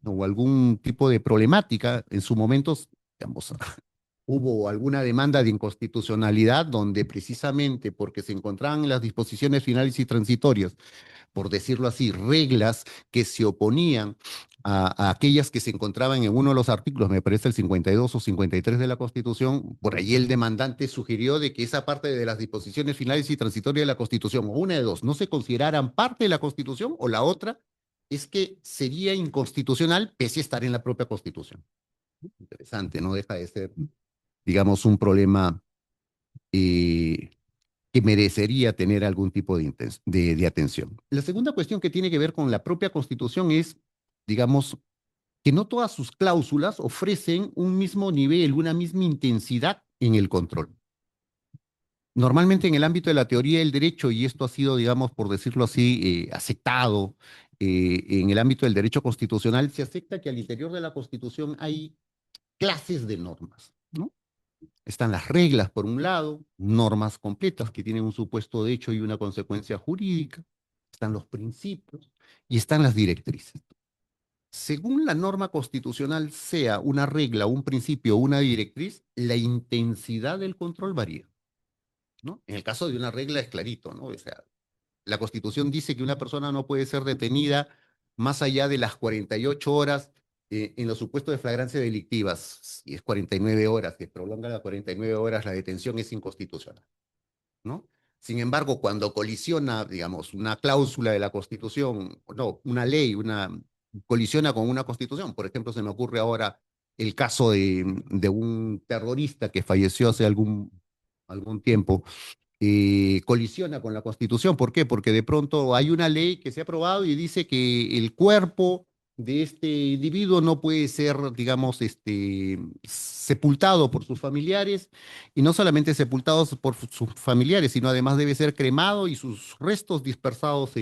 [SPEAKER 7] o algún tipo de problemática. En su momento, digamos, hubo alguna demanda de inconstitucionalidad donde precisamente porque se encontraban las disposiciones finales y transitorias, por decirlo así, reglas que se oponían a aquellas que se encontraban en uno de los artículos, me parece el 52 o 53 de la Constitución, por ahí el demandante sugirió de que esa parte de las disposiciones finales y transitorias de la Constitución, o una de dos, no se consideraran parte de la Constitución, o la otra es que sería inconstitucional pese a estar en la propia Constitución. Interesante, no deja de ser, digamos, un problema que merecería tener algún tipo de atención. La segunda cuestión que tiene que ver con la propia Constitución es, digamos, que no todas sus cláusulas ofrecen un mismo nivel, una misma intensidad en el control. Normalmente en el ámbito de la teoría del derecho, y esto ha sido, digamos, por decirlo así, aceptado en el ámbito del derecho constitucional, se acepta que al interior de la Constitución hay clases de normas, ¿no? Están las reglas, por un lado, normas completas que tienen un supuesto de hecho y una consecuencia jurídica. Están los principios y están las directrices. Según la norma constitucional, sea una regla, un principio o una directriz, la intensidad del control varía, ¿no? En el caso de una regla es clarito, ¿no? O sea, la Constitución dice que una persona no puede ser detenida más allá de las 48 horas en los supuestos de flagrancia delictivas. Si es 49 horas, que prolonga las 49 horas, la detención es inconstitucional, ¿no? Sin embargo, cuando colisiona, digamos, una cláusula de la Constitución, no, una ley, colisiona con una Constitución, por ejemplo, se me ocurre ahora el caso de un terrorista que falleció hace algún tiempo, colisiona con la Constitución. ¿Por qué? Porque de pronto hay una ley que se ha aprobado y dice que el cuerpo de este individuo no puede ser, digamos, sepultado por sus familiares, y no solamente sepultados por sus familiares, sino además debe ser cremado y sus restos dispersados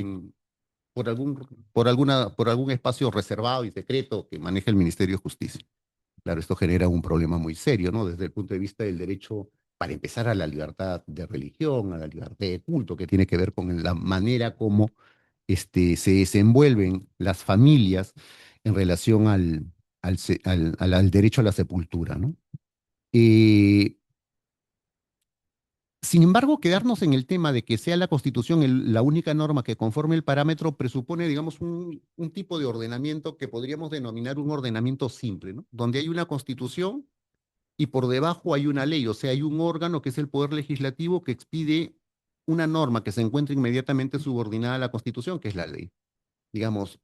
[SPEAKER 7] por algún espacio reservado y secreto que maneja el Ministerio de Justicia. Claro, esto genera un problema muy serio, ¿no? Desde el punto de vista del derecho, para empezar, a la libertad de religión, a la libertad de culto, que tiene que ver con la manera como se desenvuelven las familias en relación al derecho a la sepultura, ¿no? Eh, Sin embargo, quedarnos en el tema de que sea la Constitución la única norma que conforme el parámetro presupone, digamos, un tipo de ordenamiento que podríamos denominar un ordenamiento simple, ¿no? Donde hay una Constitución y por debajo hay una ley, o sea, hay un órgano que es el Poder Legislativo que expide una norma que se encuentra inmediatamente subordinada a la Constitución, que es la ley. Digamos,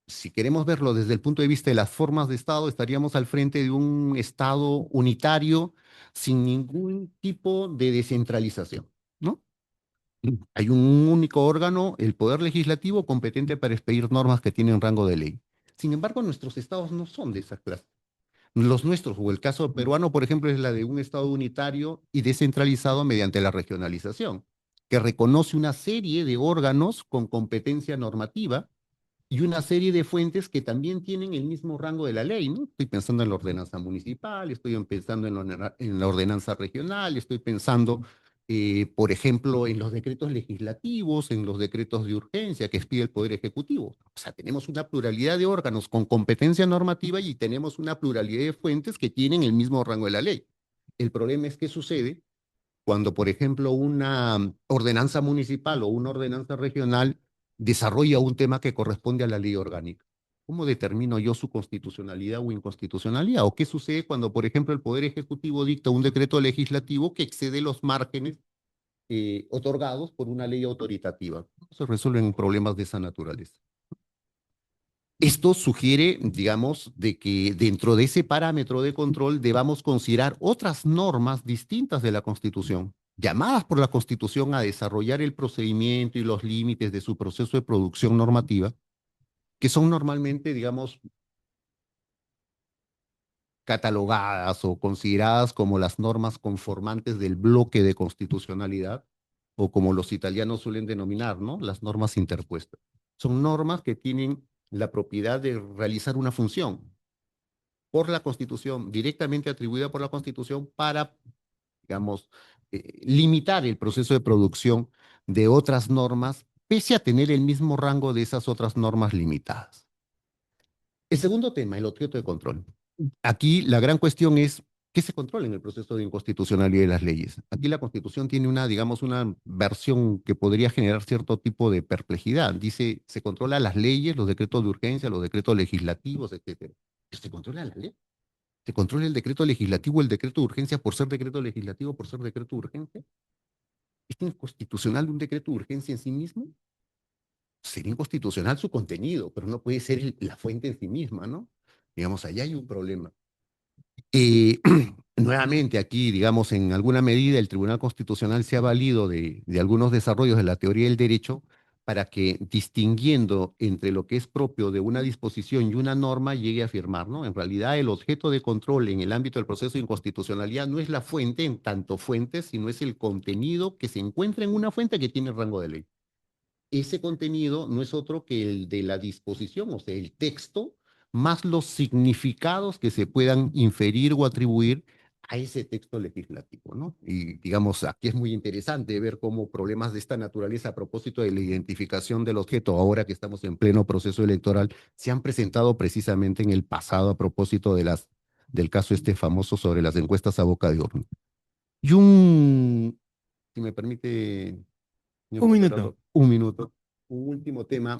[SPEAKER 7] si queremos verlo desde el punto de vista de las formas de Estado, estaríamos al frente de un Estado unitario sin ningún tipo de descentralización, ¿no? Hay un único órgano, el Poder Legislativo, competente para expedir normas que tienen rango de ley. Sin embargo, nuestros estados no son de esa clase. Los nuestros, o el caso peruano, por ejemplo, es la de un Estado unitario y descentralizado mediante la regionalización, que reconoce una serie de órganos con competencia normativa y una serie de fuentes que también tienen el mismo rango de la ley, ¿no? Estoy pensando en la ordenanza municipal, estoy pensando en la ordenanza regional, estoy pensando, por ejemplo, en los decretos legislativos, en los decretos de urgencia que expide el Poder Ejecutivo. O sea, tenemos una pluralidad de órganos con competencia normativa y tenemos una pluralidad de fuentes que tienen el mismo rango de la ley. El problema es que sucede cuando, por ejemplo, una ordenanza municipal o una ordenanza regional desarrolla un tema que corresponde a la ley orgánica. ¿Cómo determino yo su constitucionalidad o inconstitucionalidad? ¿O qué sucede cuando, por ejemplo, el Poder Ejecutivo dicta un decreto legislativo que excede los márgenes otorgados por una ley autoritativa? ¿Cómo se resuelven problemas de esa naturaleza? Esto sugiere, digamos, de que dentro de ese parámetro de control debamos considerar otras normas distintas de la Constitución, llamadas por la Constitución a desarrollar el procedimiento y los límites de su proceso de producción normativa, que son normalmente, digamos, catalogadas o consideradas como las normas conformantes del bloque de constitucionalidad, o como los italianos suelen denominar, ¿no? Las normas interpuestas. Son normas que tienen la propiedad de realizar una función por la Constitución, directamente atribuida por la Constitución para, digamos, limitar el proceso de producción de otras normas, pese a tener el mismo rango de esas otras normas limitadas. El segundo tema, el objeto de control. Aquí la gran cuestión es, ¿qué se controla en el proceso de inconstitucionalidad de las leyes? Aquí la Constitución tiene una, digamos, una versión que podría generar cierto tipo de perplejidad. Dice, se controla las leyes, los decretos de urgencia, los decretos legislativos, etc. Pero se controla la ley. ¿Se controla el decreto legislativo, el decreto de urgencia por ser decreto legislativo, por ser decreto de urgencia? ¿Es inconstitucional un decreto de urgencia en sí mismo? Sería inconstitucional su contenido, pero no puede ser la fuente en sí misma, ¿no? Digamos, allá hay un problema. Nuevamente aquí, digamos, en alguna medida el Tribunal Constitucional se ha valido de algunos desarrollos de la teoría del derecho para que, distinguiendo entre lo que es propio de una disposición y una norma, llegue a afirmar, ¿no? En realidad, el objeto de control en el ámbito del proceso de inconstitucionalidad no es la fuente en tanto fuente, sino es el contenido que se encuentra en una fuente que tiene rango de ley. Ese contenido no es otro que el de la disposición, o sea, el texto, más los significados que se puedan inferir o atribuir a ese texto legislativo, ¿no? Y digamos, aquí es muy interesante ver cómo problemas de esta naturaleza a propósito de la identificación del objeto, ahora que estamos en pleno proceso electoral, se han presentado precisamente en el pasado a propósito de del caso este famoso sobre las encuestas a boca de urna. Y si me permite, señor
[SPEAKER 2] Un
[SPEAKER 7] moderador,
[SPEAKER 2] minuto.
[SPEAKER 7] un minuto. Un último tema,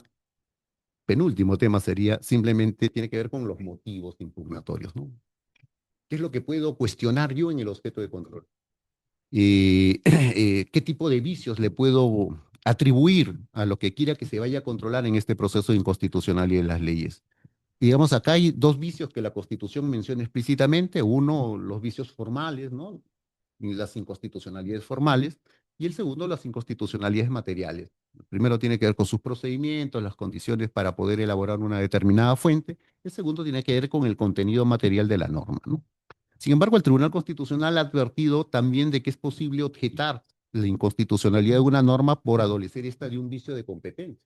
[SPEAKER 7] penúltimo tema sería, simplemente tiene que ver con los motivos impugnatorios, ¿no? ¿Qué es lo que puedo cuestionar yo en el objeto de control? ¿Qué tipo de vicios le puedo atribuir a lo que quiera que se vaya a controlar en este proceso de inconstitucionalidad de las leyes? Y digamos, acá hay dos vicios que la Constitución menciona explícitamente. Uno, los vicios formales, ¿no? Y las inconstitucionalidades formales, y el segundo, las inconstitucionalidades materiales. El primero tiene que ver con sus procedimientos, las condiciones para poder elaborar una determinada fuente. El segundo tiene que ver con el contenido material de la norma, ¿no? Sin embargo, el Tribunal Constitucional ha advertido también de que es posible objetar la inconstitucionalidad de una norma por adolecer esta de un vicio de competencia.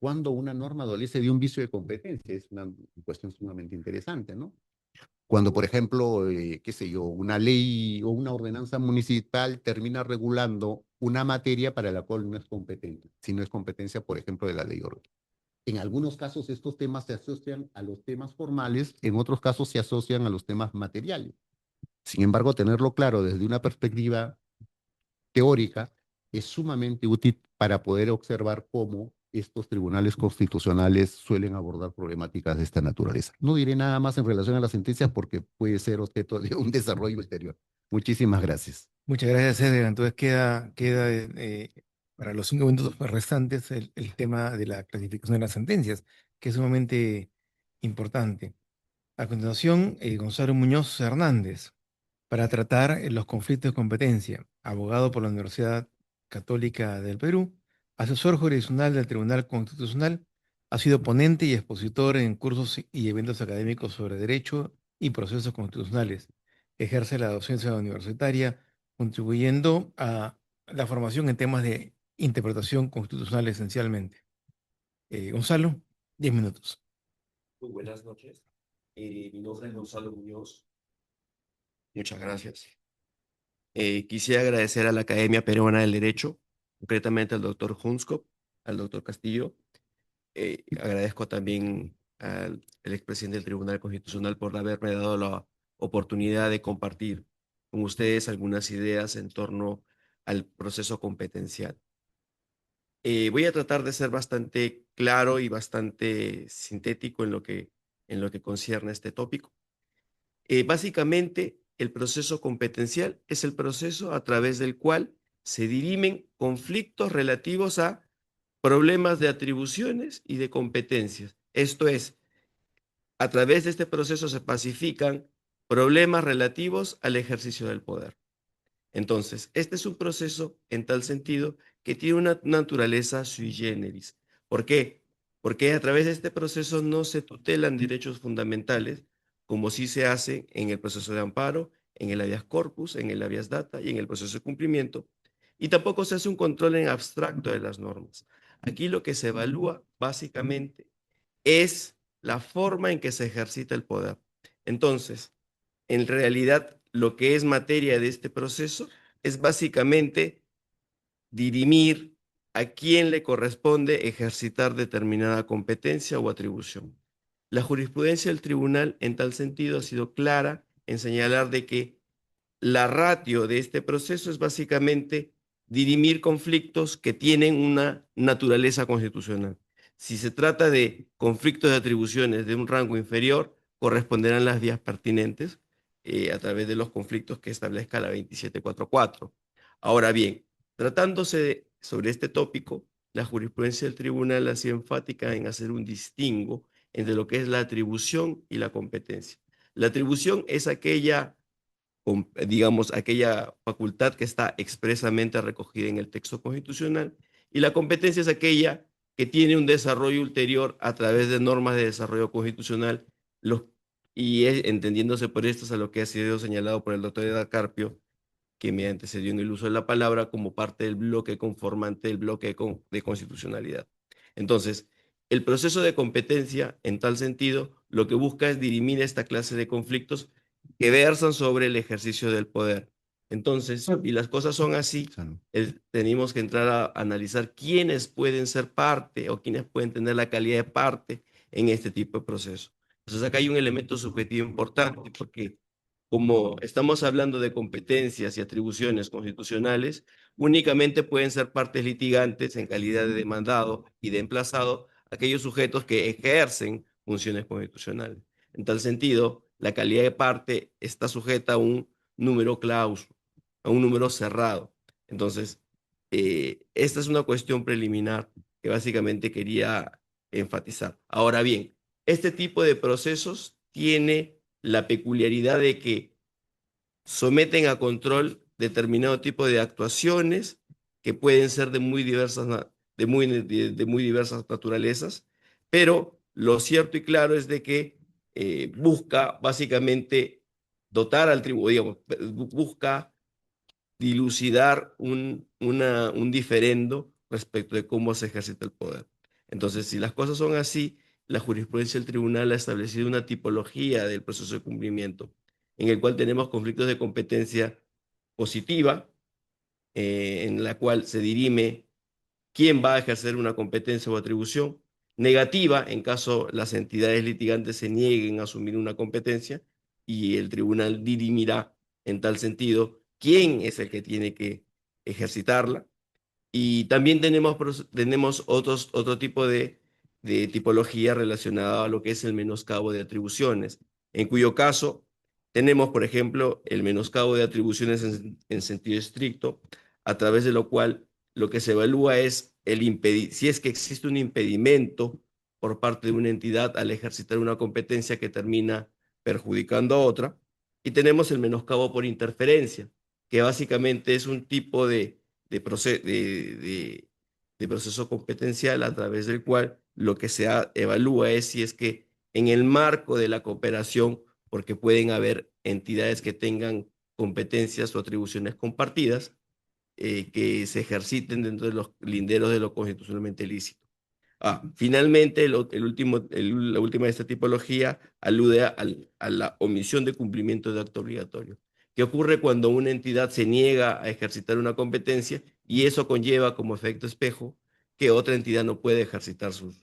[SPEAKER 7] Cuando una norma adolece de un vicio de competencia, es una cuestión sumamente interesante, ¿no? Cuando, por ejemplo, qué sé yo, una ley o una ordenanza municipal termina regulando una materia para la cual no es competente, si no es competencia, por ejemplo, de la ley orgánica. En algunos casos estos temas se asocian a los temas formales, en otros casos se asocian a los temas materiales. Sin embargo, tenerlo claro desde una perspectiva teórica es sumamente útil para poder observar cómo estos tribunales constitucionales suelen abordar problemáticas de esta naturaleza. No diré nada más en relación a las sentencias porque puede ser objeto de un desarrollo ulterior. Muchísimas gracias.
[SPEAKER 2] Muchas gracias, Edgar. Entonces queda para los 5 minutos restantes el tema de la clasificación de las sentencias, que es sumamente importante. A continuación, Gonzalo Muñoz Hernández, para tratar los conflictos de competencia, abogado por la Universidad Católica del Perú, asesor jurisdiccional del Tribunal Constitucional, ha sido ponente y expositor en cursos y eventos académicos sobre derecho y procesos constitucionales. Ejerce la docencia universitaria, contribuyendo a la formación en temas de interpretación constitucional esencialmente. Gonzalo, 10 minutos.
[SPEAKER 8] Muy buenas noches. Mi nombre es Gonzalo Muñoz. Muchas gracias. Quisiera agradecer a la Academia Peruana del Derecho, concretamente al doctor Hunskop, al doctor Castillo. Agradezco también al expresidente del Tribunal Constitucional por haberme dado la oportunidad de compartir con ustedes algunas ideas en torno al proceso competencial. Voy a tratar de ser bastante claro y bastante sintético en lo que concierne a este tópico. Básicamente, el proceso competencial es el proceso a través del cual se dirimen conflictos relativos a problemas de atribuciones y de competencias. Esto es, a través de este proceso se pacifican problemas relativos al ejercicio del poder. Entonces, este es un proceso en tal sentido que tiene una naturaleza sui generis. ¿Por qué? Porque a través de este proceso no se tutelan derechos fundamentales, como sí se hace en el proceso de amparo, en el habeas corpus, en el habeas data y en el proceso de cumplimiento. Y tampoco se hace un control en abstracto de las normas. Aquí lo que se evalúa básicamente es la forma en que se ejercita el poder. Entonces, en realidad, lo que es materia de este proceso es básicamente dirimir a quién le corresponde ejercitar determinada competencia o atribución. La jurisprudencia del tribunal en tal sentido ha sido clara en señalar de que la ratio de este proceso es básicamente dirimir conflictos que tienen una naturaleza constitucional. Si se trata de conflictos de atribuciones de un rango inferior, corresponderán las vías pertinentes a través de los conflictos que establezca la 2744. Ahora bien, tratándose sobre este tópico, la jurisprudencia del tribunal ha sido enfática en hacer un distingo entre lo que es la atribución y la competencia. La atribución es aquella, digamos, aquella facultad que está expresamente recogida en el texto constitucional, y la competencia es aquella que tiene un desarrollo ulterior a través de normas de desarrollo constitucional, entendiéndose por estas a lo que ha sido señalado por el doctor Edgar Carpio, que me antecedió en el uso de la palabra como parte del bloque conformante del bloque de constitucionalidad. Entonces, el proceso de competencia, en tal sentido, lo que busca es dirimir esta clase de conflictos que versan sobre el ejercicio del poder. Entonces, y las cosas son así, tenemos que entrar a analizar quiénes pueden ser parte o quiénes pueden tener la calidad de parte en este tipo de proceso. Entonces, acá hay un elemento subjetivo importante, porque como estamos hablando de competencias y atribuciones constitucionales, únicamente pueden ser partes litigantes en calidad de demandado y de emplazado aquellos sujetos que ejercen funciones constitucionales. En tal sentido, la calidad de parte está sujeta a un número clauso, a un número cerrado. Entonces, esta es una cuestión preliminar que básicamente quería enfatizar. Ahora bien, este tipo de procesos tiene la peculiaridad de que someten a control determinado tipo de actuaciones que pueden ser de muy diversas, de muy diversas naturalezas, pero lo cierto y claro es de que busca básicamente dotar al tribunal, digamos, busca dilucidar un diferendo respecto de cómo se ejercita el poder. Entonces, si las cosas son así, la jurisprudencia del tribunal ha establecido una tipología del proceso de cumplimiento, en el cual tenemos conflictos de competencia positiva, en la cual se dirime quién va a ejercer una competencia o atribución; negativa, en caso las entidades litigantes se nieguen a asumir una competencia, y el tribunal dirimirá en tal sentido quién es el que tiene que ejercitarla; Y también tenemos otro tipo de tipología relacionada a lo que es el menoscabo de atribuciones, en cuyo caso tenemos, por ejemplo, el menoscabo de atribuciones en sentido estricto, a través de lo cual lo que se evalúa es si es que existe un impedimento por parte de una entidad al ejercitar una competencia que termina perjudicando a otra. Y tenemos el menoscabo por interferencia, que básicamente es un tipo de proceso competencial a través del cual lo que se evalúa es si es que en el marco de la cooperación, porque pueden haber entidades que tengan competencias o atribuciones compartidas, que se ejerciten dentro de los linderos de lo constitucionalmente lícito. Finalmente, la última de esta tipología alude a la omisión de cumplimiento de acto obligatorio. ¿Qué ocurre cuando una entidad se niega a ejercitar una competencia y eso conlleva como efecto espejo que otra entidad no puede ejercitar sus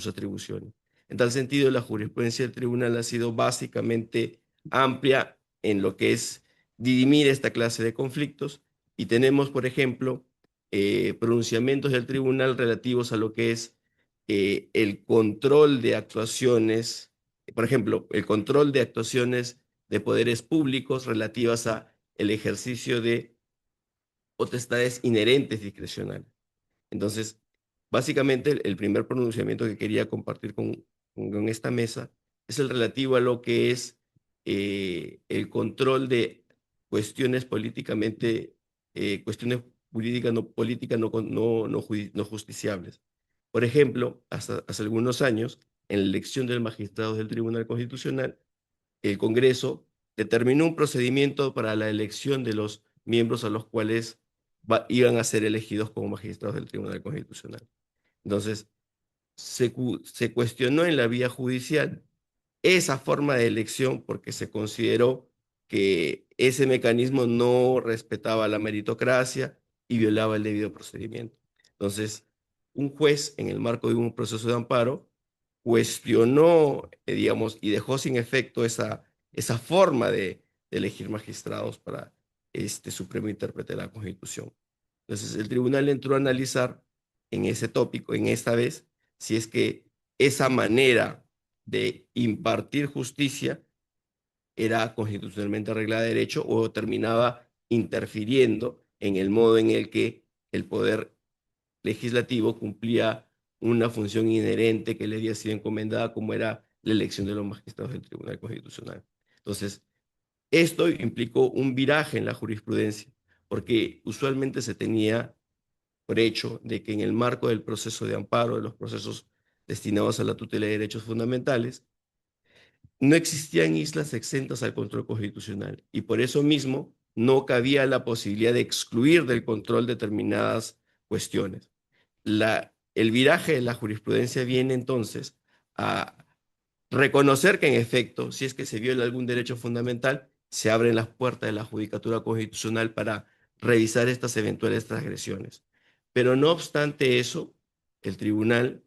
[SPEAKER 8] atribuciones? En tal sentido, la jurisprudencia del tribunal ha sido básicamente amplia en lo que es dirimir esta clase de conflictos y tenemos, por ejemplo, pronunciamientos del tribunal relativos a lo que es el control de actuaciones, por ejemplo, el control de actuaciones de poderes públicos relativas a el ejercicio de potestades inherentes discrecionales. Entonces, básicamente el primer pronunciamiento que quería compartir con esta mesa es el relativo a lo que es el control de cuestiones políticamente, cuestiones políticas no justiciables. Por ejemplo, hasta hace algunos años, en la elección del magistrado del Tribunal Constitucional, el Congreso determinó un procedimiento para la elección de los miembros a los cuales iban a ser elegidos como magistrados del Tribunal Constitucional. Entonces, se cuestionó en la vía judicial esa forma de elección porque se consideró que ese mecanismo no respetaba la meritocracia y violaba el debido procedimiento. Entonces, un juez, en el marco de un proceso de amparo, cuestionó, digamos, y dejó sin efecto esa forma de elegir magistrados para este supremo intérprete de la Constitución. Entonces, el tribunal entró a analizar en ese tópico, en esta vez, si es que esa manera de impartir justicia era constitucionalmente arreglada de derecho o terminaba interfiriendo en el modo en el que el poder legislativo cumplía una función inherente que le había sido encomendada, como era la elección de los magistrados del Tribunal Constitucional. Entonces, esto implicó un viraje en la jurisprudencia, porque usualmente se tenía por hecho de que en el marco del proceso de amparo, de los procesos destinados a la tutela de derechos fundamentales, no existían islas exentas al control constitucional y por eso mismo no cabía la posibilidad de excluir del control determinadas cuestiones. El viraje de la jurisprudencia viene entonces a reconocer que en efecto, si es que se viola algún derecho fundamental, se abren las puertas de la judicatura constitucional para revisar estas eventuales transgresiones. Pero no obstante eso, el tribunal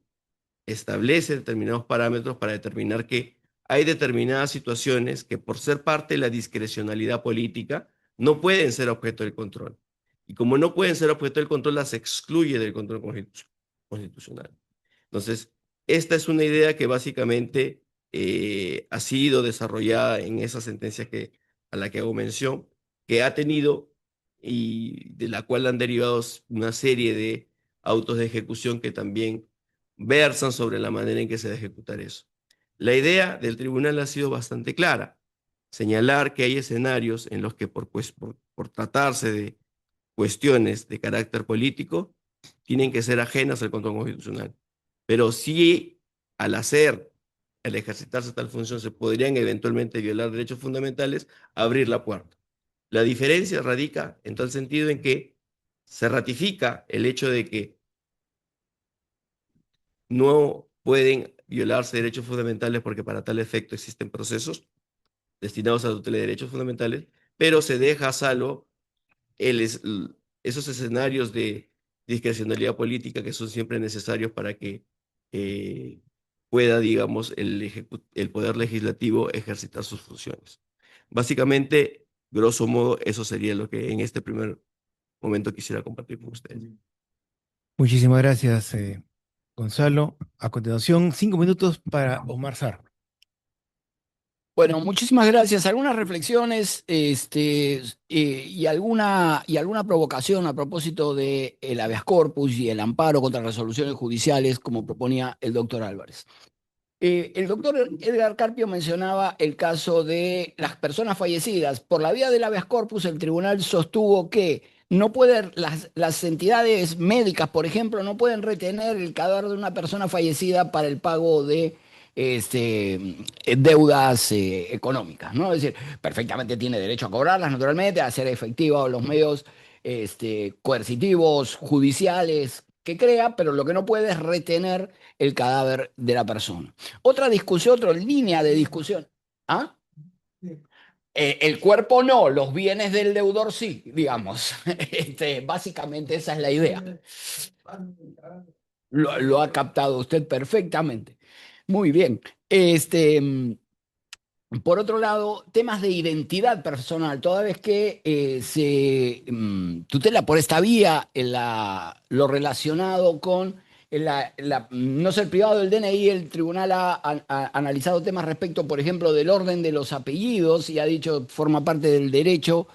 [SPEAKER 8] establece determinados parámetros para determinar que hay determinadas situaciones que por ser parte de la discrecionalidad política no pueden ser objeto del control. Y como no pueden ser objeto del control, las excluye del control constitucional. Entonces, esta es una idea que básicamente ha sido desarrollada en esa sentencia a la que hago mención, que ha tenido y de la cual han derivado una serie de autos de ejecución que también versan sobre la manera en que se debe ejecutar eso. La idea del tribunal ha sido bastante clara, señalar que hay escenarios en los que por tratarse de cuestiones de carácter político, tienen que ser ajenas al control constitucional. Pero sí, al ejercitarse tal función, se podrían eventualmente violar derechos fundamentales, abrir la puerta. La diferencia radica en tal sentido en que se ratifica el hecho de que no pueden violarse derechos fundamentales porque para tal efecto existen procesos destinados a la tutela de derechos fundamentales, pero se deja a salvo esos escenarios de discrecionalidad política que son siempre necesarios para que pueda, digamos, el poder legislativo ejercitar sus funciones. Básicamente, grosso modo, eso sería lo que en este primer momento quisiera compartir con ustedes.
[SPEAKER 2] Muchísimas gracias, Gonzalo. A continuación, 5 minutos para Omar Sar.
[SPEAKER 3] Bueno, muchísimas gracias. Algunas reflexiones y alguna provocación a propósito del habeas corpus y el amparo contra resoluciones judiciales, como proponía el doctor Álvarez. El doctor Edgar Carpio mencionaba el caso de las personas fallecidas. Por la vía del habeas corpus, el tribunal sostuvo que no pueden, las entidades médicas, por ejemplo, no pueden retener el cadáver de una persona fallecida para el pago de deudas económicas, ¿no? Es decir, perfectamente tiene derecho a cobrarlas, naturalmente, a hacer efectivos los medios coercitivos, judiciales que crea, pero lo que no puede es retener el cadáver de la persona. Otra discusión, otra línea de discusión. ¿Ah? El cuerpo no, los bienes del deudor sí, digamos. Básicamente esa es la idea. Lo ha captado usted perfectamente. Muy bien. Por otro lado, temas de identidad personal, toda vez que se tutela por esta vía lo relacionado con no ser privado del DNI, el tribunal ha analizado temas respecto, por ejemplo, del orden de los apellidos y ha dicho forma parte del derecho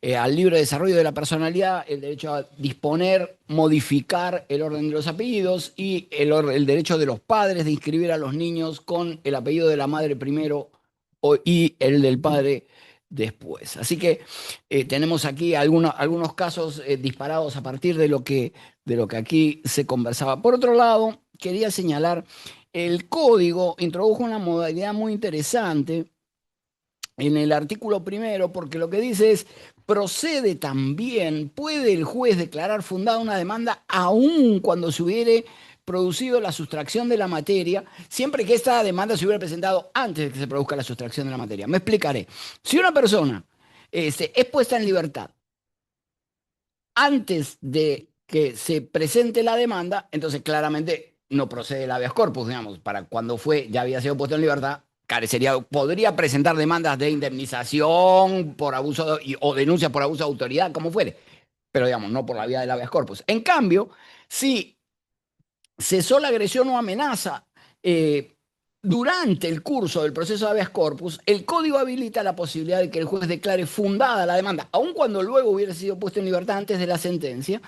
[SPEAKER 3] al libre desarrollo de la personalidad, el derecho a disponer, modificar el orden de los apellidos y el derecho de los padres de inscribir a los niños con el apellido de la madre primero y el del padre después. Así que tenemos aquí algunos casos disparados a partir de lo que aquí se conversaba. Por otro lado, quería señalar, el código introdujo una modalidad muy interesante en el artículo primero, porque lo que dice es, procede también, puede el juez declarar fundada una demanda aún cuando se hubiere producido la sustracción de la materia, siempre que esta demanda se hubiera presentado antes de que se produzca la sustracción de la materia. Me explicaré. Si una persona es puesta en libertad antes de que se presente la demanda, entonces claramente no procede el habeas corpus, digamos, para cuando ya había sido puesto en libertad, podría presentar demandas de indemnización por abuso o denuncias por abuso de autoridad, como fuere, pero digamos, no por la vía del habeas corpus. En cambio, si cesó la agresión o amenaza durante el curso del proceso de habeas corpus, el código habilita la posibilidad de que el juez declare fundada la demanda, aun cuando luego hubiera sido puesto en libertad antes de la sentencia,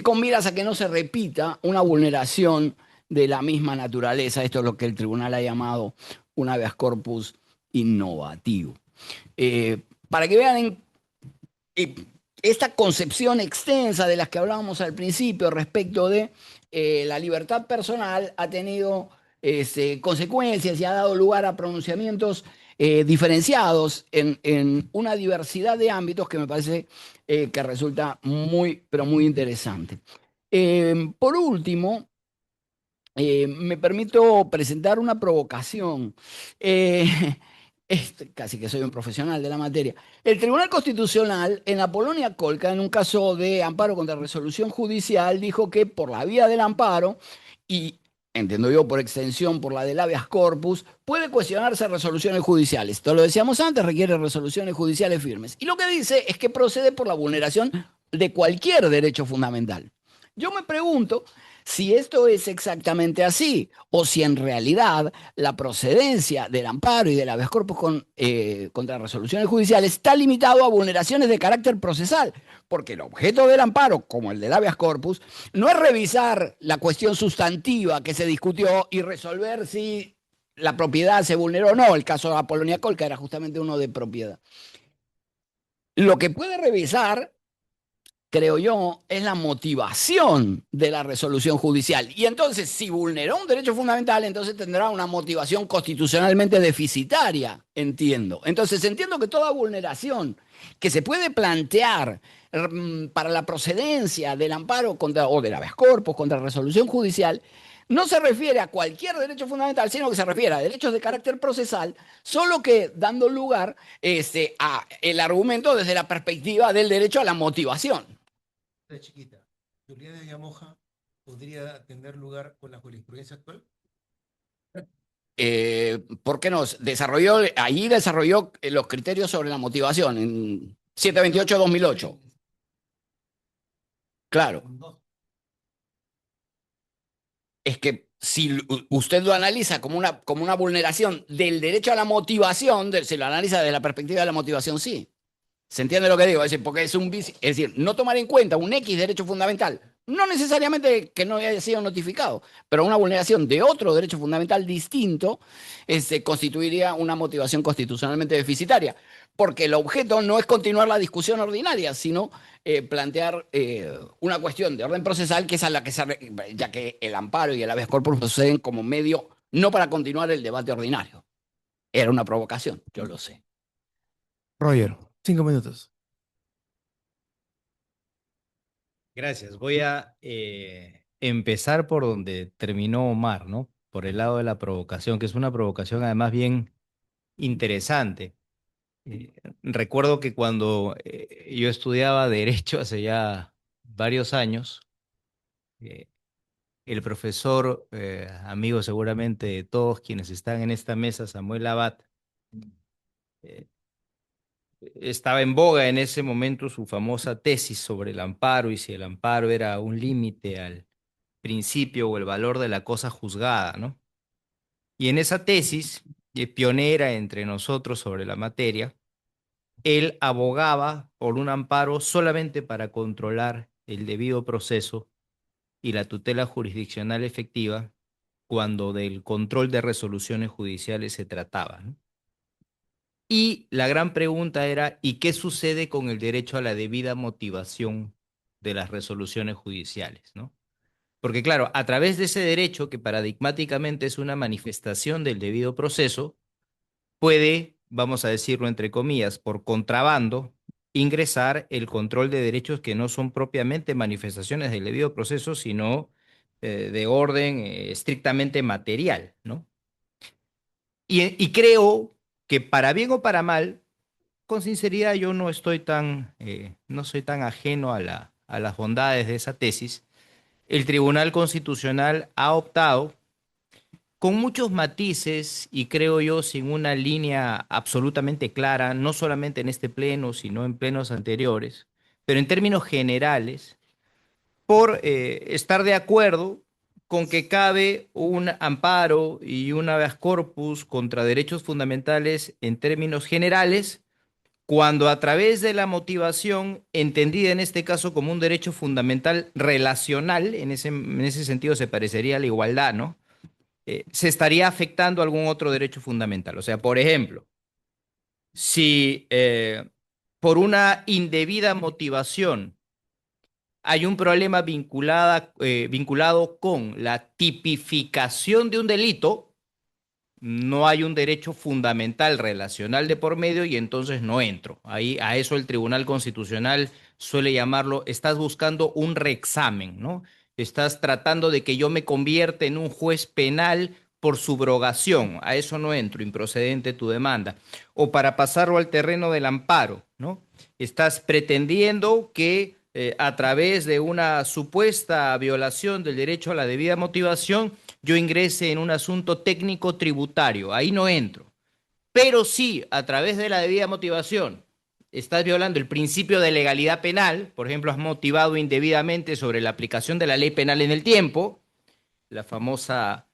[SPEAKER 3] con miras a que no se repita una vulneración de la misma naturaleza. Esto es lo que el tribunal ha llamado un habeas corpus innovativo. Para que vean esta concepción extensa de las que hablábamos al principio respecto de la libertad personal, ha tenido consecuencias y ha dado lugar a pronunciamientos diferenciados en una diversidad de ámbitos que me parece que resulta muy, pero muy interesante. Por último, me permito presentar una provocación. Casi que soy un profesional de la materia. El Tribunal Constitucional, en la Polonia Colca, en un caso de amparo contra resolución judicial, dijo que por la vía del amparo y, entiendo yo, por extensión, por la del habeas corpus, puede cuestionarse resoluciones judiciales. Esto lo decíamos antes, requiere resoluciones judiciales firmes. Y lo que dice es que procede por la vulneración de cualquier derecho fundamental. Yo me pregunto si esto es exactamente así, o si en realidad la procedencia del amparo y del habeas corpus contra resoluciones judiciales está limitado a vulneraciones de carácter procesal, porque el objeto del amparo, como el del habeas corpus, no es revisar la cuestión sustantiva que se discutió y resolver si la propiedad se vulneró o no. El caso de la Polonia Colca era justamente uno de propiedad. Lo que puede revisar, creo yo, es la motivación de la resolución judicial. Y entonces, si vulneró un derecho fundamental, entonces tendrá una motivación constitucionalmente deficitaria, entiendo. Entonces, entiendo que toda vulneración que se puede plantear para la procedencia del amparo o del habeas corpus contra resolución judicial no se refiere a cualquier derecho fundamental, sino que se refiere a derechos de carácter procesal, solo que dando lugar a el argumento desde la perspectiva del derecho a la motivación.
[SPEAKER 2] Chiquita, Juliana Yamoja podría tener lugar con la jurisprudencia actual.
[SPEAKER 3] ¿Por qué no? Allí desarrolló los criterios sobre la motivación en 728-2008. Claro. es que si usted lo analiza como una vulneración del derecho a la motivación, si lo analiza desde la perspectiva de la motivación, sí. ¿Se entiende lo que digo? Es decir, porque es es decir, no tomar en cuenta un X derecho fundamental, no necesariamente que no haya sido notificado, pero una vulneración de otro derecho fundamental distinto, constituiría una motivación constitucionalmente deficitaria, porque el objeto no es continuar la discusión ordinaria, sino plantear una cuestión de orden procesal que es a la que ya que el amparo y el habeas corpus proceden como medio no para continuar el debate ordinario. Era una provocación, yo lo sé.
[SPEAKER 2] Roger, 5 minutos.
[SPEAKER 5] Gracias. Voy a empezar por donde terminó Omar, ¿no? Por el lado de la provocación, que es una provocación además bien interesante. Recuerdo que cuando yo estudiaba Derecho hace ya varios años, eh, el profesor, amigo seguramente de todos quienes están en esta mesa, Samuel Abad, eh, estaba en boga en ese momento su famosa tesis sobre el amparo y si el amparo era un límite al principio o el valor de la cosa juzgada, ¿no? Y en esa tesis, pionera entre nosotros sobre la materia, él abogaba por un amparo solamente para controlar el debido proceso y la tutela jurisdiccional efectiva cuando del control de resoluciones judiciales se trataba, ¿no? Y la gran pregunta era, ¿y qué sucede con el derecho a la debida motivación de las resoluciones judiciales, ¿no? Porque claro, a través de ese derecho, que paradigmáticamente es una manifestación del debido proceso, puede, vamos a decirlo entre comillas, por contrabando, ingresar el control de derechos que no son propiamente manifestaciones del debido proceso, sino de orden estrictamente material, ¿no? Y creo que para bien o para mal, con sinceridad yo no estoy no soy tan ajeno a las bondades de esa tesis. El Tribunal Constitucional ha optado con muchos matices y creo yo sin una línea absolutamente clara, no solamente en este pleno, sino en plenos anteriores, pero en términos generales, por estar de acuerdo con que cabe un amparo y un habeas corpus contra derechos fundamentales en términos generales, cuando a través de la motivación, entendida en este caso como un derecho fundamental relacional, en ese sentido se parecería a la igualdad, ¿no? Se estaría afectando algún otro derecho fundamental. O sea, por ejemplo, si por una indebida motivación hay un problema vinculado con la tipificación de un delito, no hay un derecho fundamental relacional de por medio y entonces no entro. Ahí a eso el Tribunal Constitucional suele llamarlo, estás buscando un reexamen, ¿no? Estás tratando de que yo me convierta en un juez penal por subrogación. A eso no entro, improcedente tu demanda. O para pasarlo al terreno del amparo, ¿no? Estás pretendiendo que a través de una supuesta violación del derecho a la debida motivación yo ingrese en un asunto técnico tributario. Ahí no entro. Pero sí, a través de la debida motivación, estás violando el principio de legalidad penal, por ejemplo, has motivado indebidamente sobre la aplicación de la ley penal en el tiempo, la famosa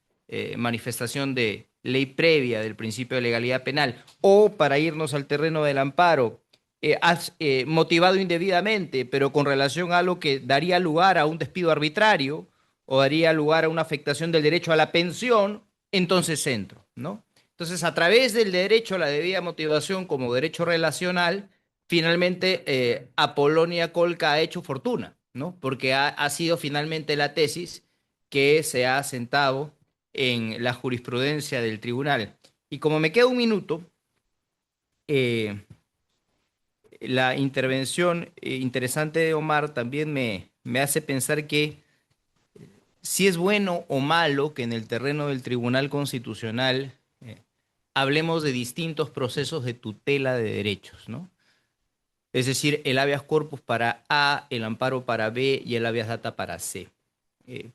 [SPEAKER 5] manifestación de ley previa del principio de legalidad penal, o para irnos al terreno del amparo, has motivado indebidamente, pero con relación a algo que daría lugar a un despido arbitrario o daría lugar a una afectación del derecho a la pensión, entonces entro, ¿no? Entonces, a través del derecho a la debida motivación como derecho relacional, finalmente Apolonia Colca ha hecho fortuna, ¿no? Porque ha sido finalmente la tesis que se ha asentado en la jurisprudencia del tribunal. Y como me queda un minuto, la intervención interesante de Omar también me hace pensar que si es bueno o malo que en el terreno del Tribunal Constitucional hablemos de distintos procesos de tutela de derechos, ¿no? Es decir, el habeas corpus para A, el amparo para B y el habeas data para C.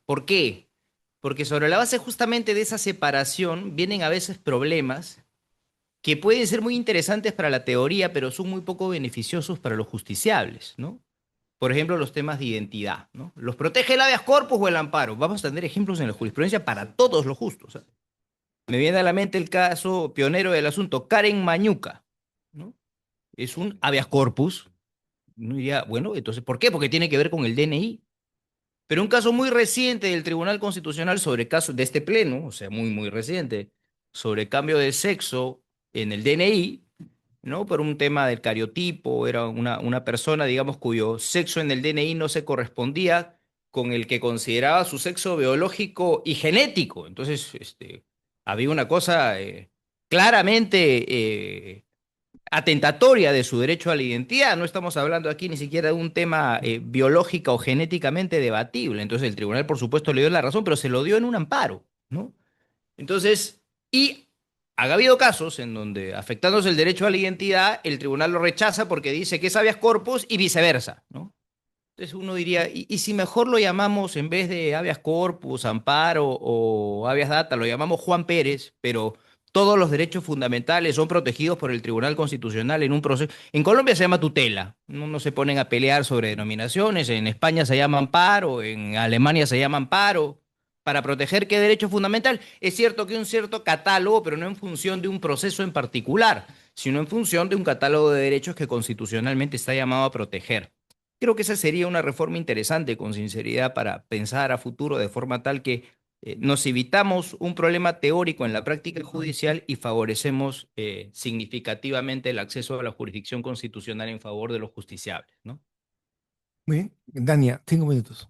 [SPEAKER 5] ¿Por qué? Porque sobre la base justamente de esa separación vienen a veces problemas que pueden ser muy interesantes para la teoría, pero son muy poco beneficiosos para los justiciables, ¿no? por ejemplo, los temas de identidad, ¿no? ¿Los protege el habeas corpus o el amparo? Vamos a tener ejemplos en la jurisprudencia para todos los justos. Me viene a la mente el caso pionero del asunto, Karen Mañuca, ¿no? Es un habeas corpus. Uno diría, bueno, entonces, ¿por qué? Porque tiene que ver con el DNI. Pero un caso muy reciente del Tribunal Constitucional sobre caso de este pleno, o sea, muy, muy reciente, sobre cambio de sexo en el DNI, ¿no? Por un tema del cariotipo, era una persona, digamos, cuyo sexo en el DNI no se correspondía con el que consideraba su sexo biológico y genético. Entonces, había una cosa claramente atentatoria de su derecho a la identidad. No estamos hablando aquí ni siquiera de un tema biológica o genéticamente debatible. Entonces, el tribunal, por supuesto, le dio la razón, pero se lo dio en un amparo, ¿no? Entonces, y ha habido casos en donde, afectándose el derecho a la identidad, el tribunal lo rechaza porque dice que es habeas corpus y viceversa, ¿no? Entonces uno diría, ¿y si mejor lo llamamos, en vez de habeas corpus, amparo o habeas data, lo llamamos Juan Pérez, pero todos los derechos fundamentales son protegidos por el Tribunal Constitucional en un proceso? En Colombia se llama tutela, no se ponen a pelear sobre denominaciones, en España se llama amparo, en Alemania se llama amparo. ¿Para proteger qué derecho fundamental? Es cierto que un cierto catálogo, pero no en función de un proceso en particular, sino en función de un catálogo de derechos que constitucionalmente está llamado a proteger. Creo que esa sería una reforma interesante, con sinceridad, para pensar a futuro de forma tal que nos evitamos un problema teórico en la práctica judicial y favorecemos significativamente el acceso a la jurisdicción constitucional en favor de los justiciables, ¿no?
[SPEAKER 2] Muy bien. Dania, 5 minutos.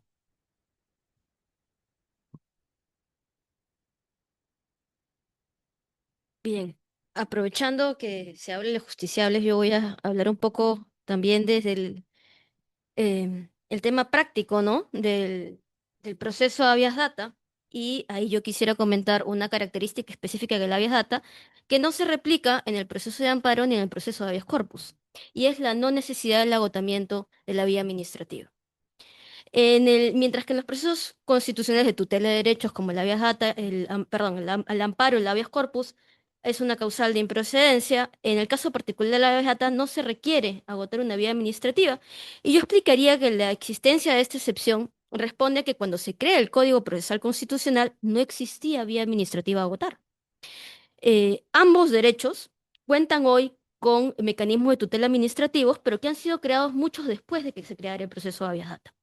[SPEAKER 6] Bien, aprovechando que se habla de justiciables, yo voy a hablar un poco también desde el tema práctico, ¿no? Del proceso habeas data. Y ahí yo quisiera comentar una característica específica del habeas data que no se replica en el proceso de amparo ni en el proceso de habeas corpus, y es la no necesidad del agotamiento de la vía administrativa. Mientras que en los procesos constitucionales de tutela de derechos, como el habeas data, perdón, el amparo, el habeas corpus, es una causal de improcedencia. En el caso particular de la habeas data no se requiere agotar una vía administrativa. Y yo explicaría que la existencia de esta excepción responde a que cuando se crea el Código Procesal Constitucional no existía vía administrativa a agotar. Ambos derechos cuentan hoy con mecanismos de tutela administrativos, pero que han sido creados muchos después de que se creara el proceso de habeas data.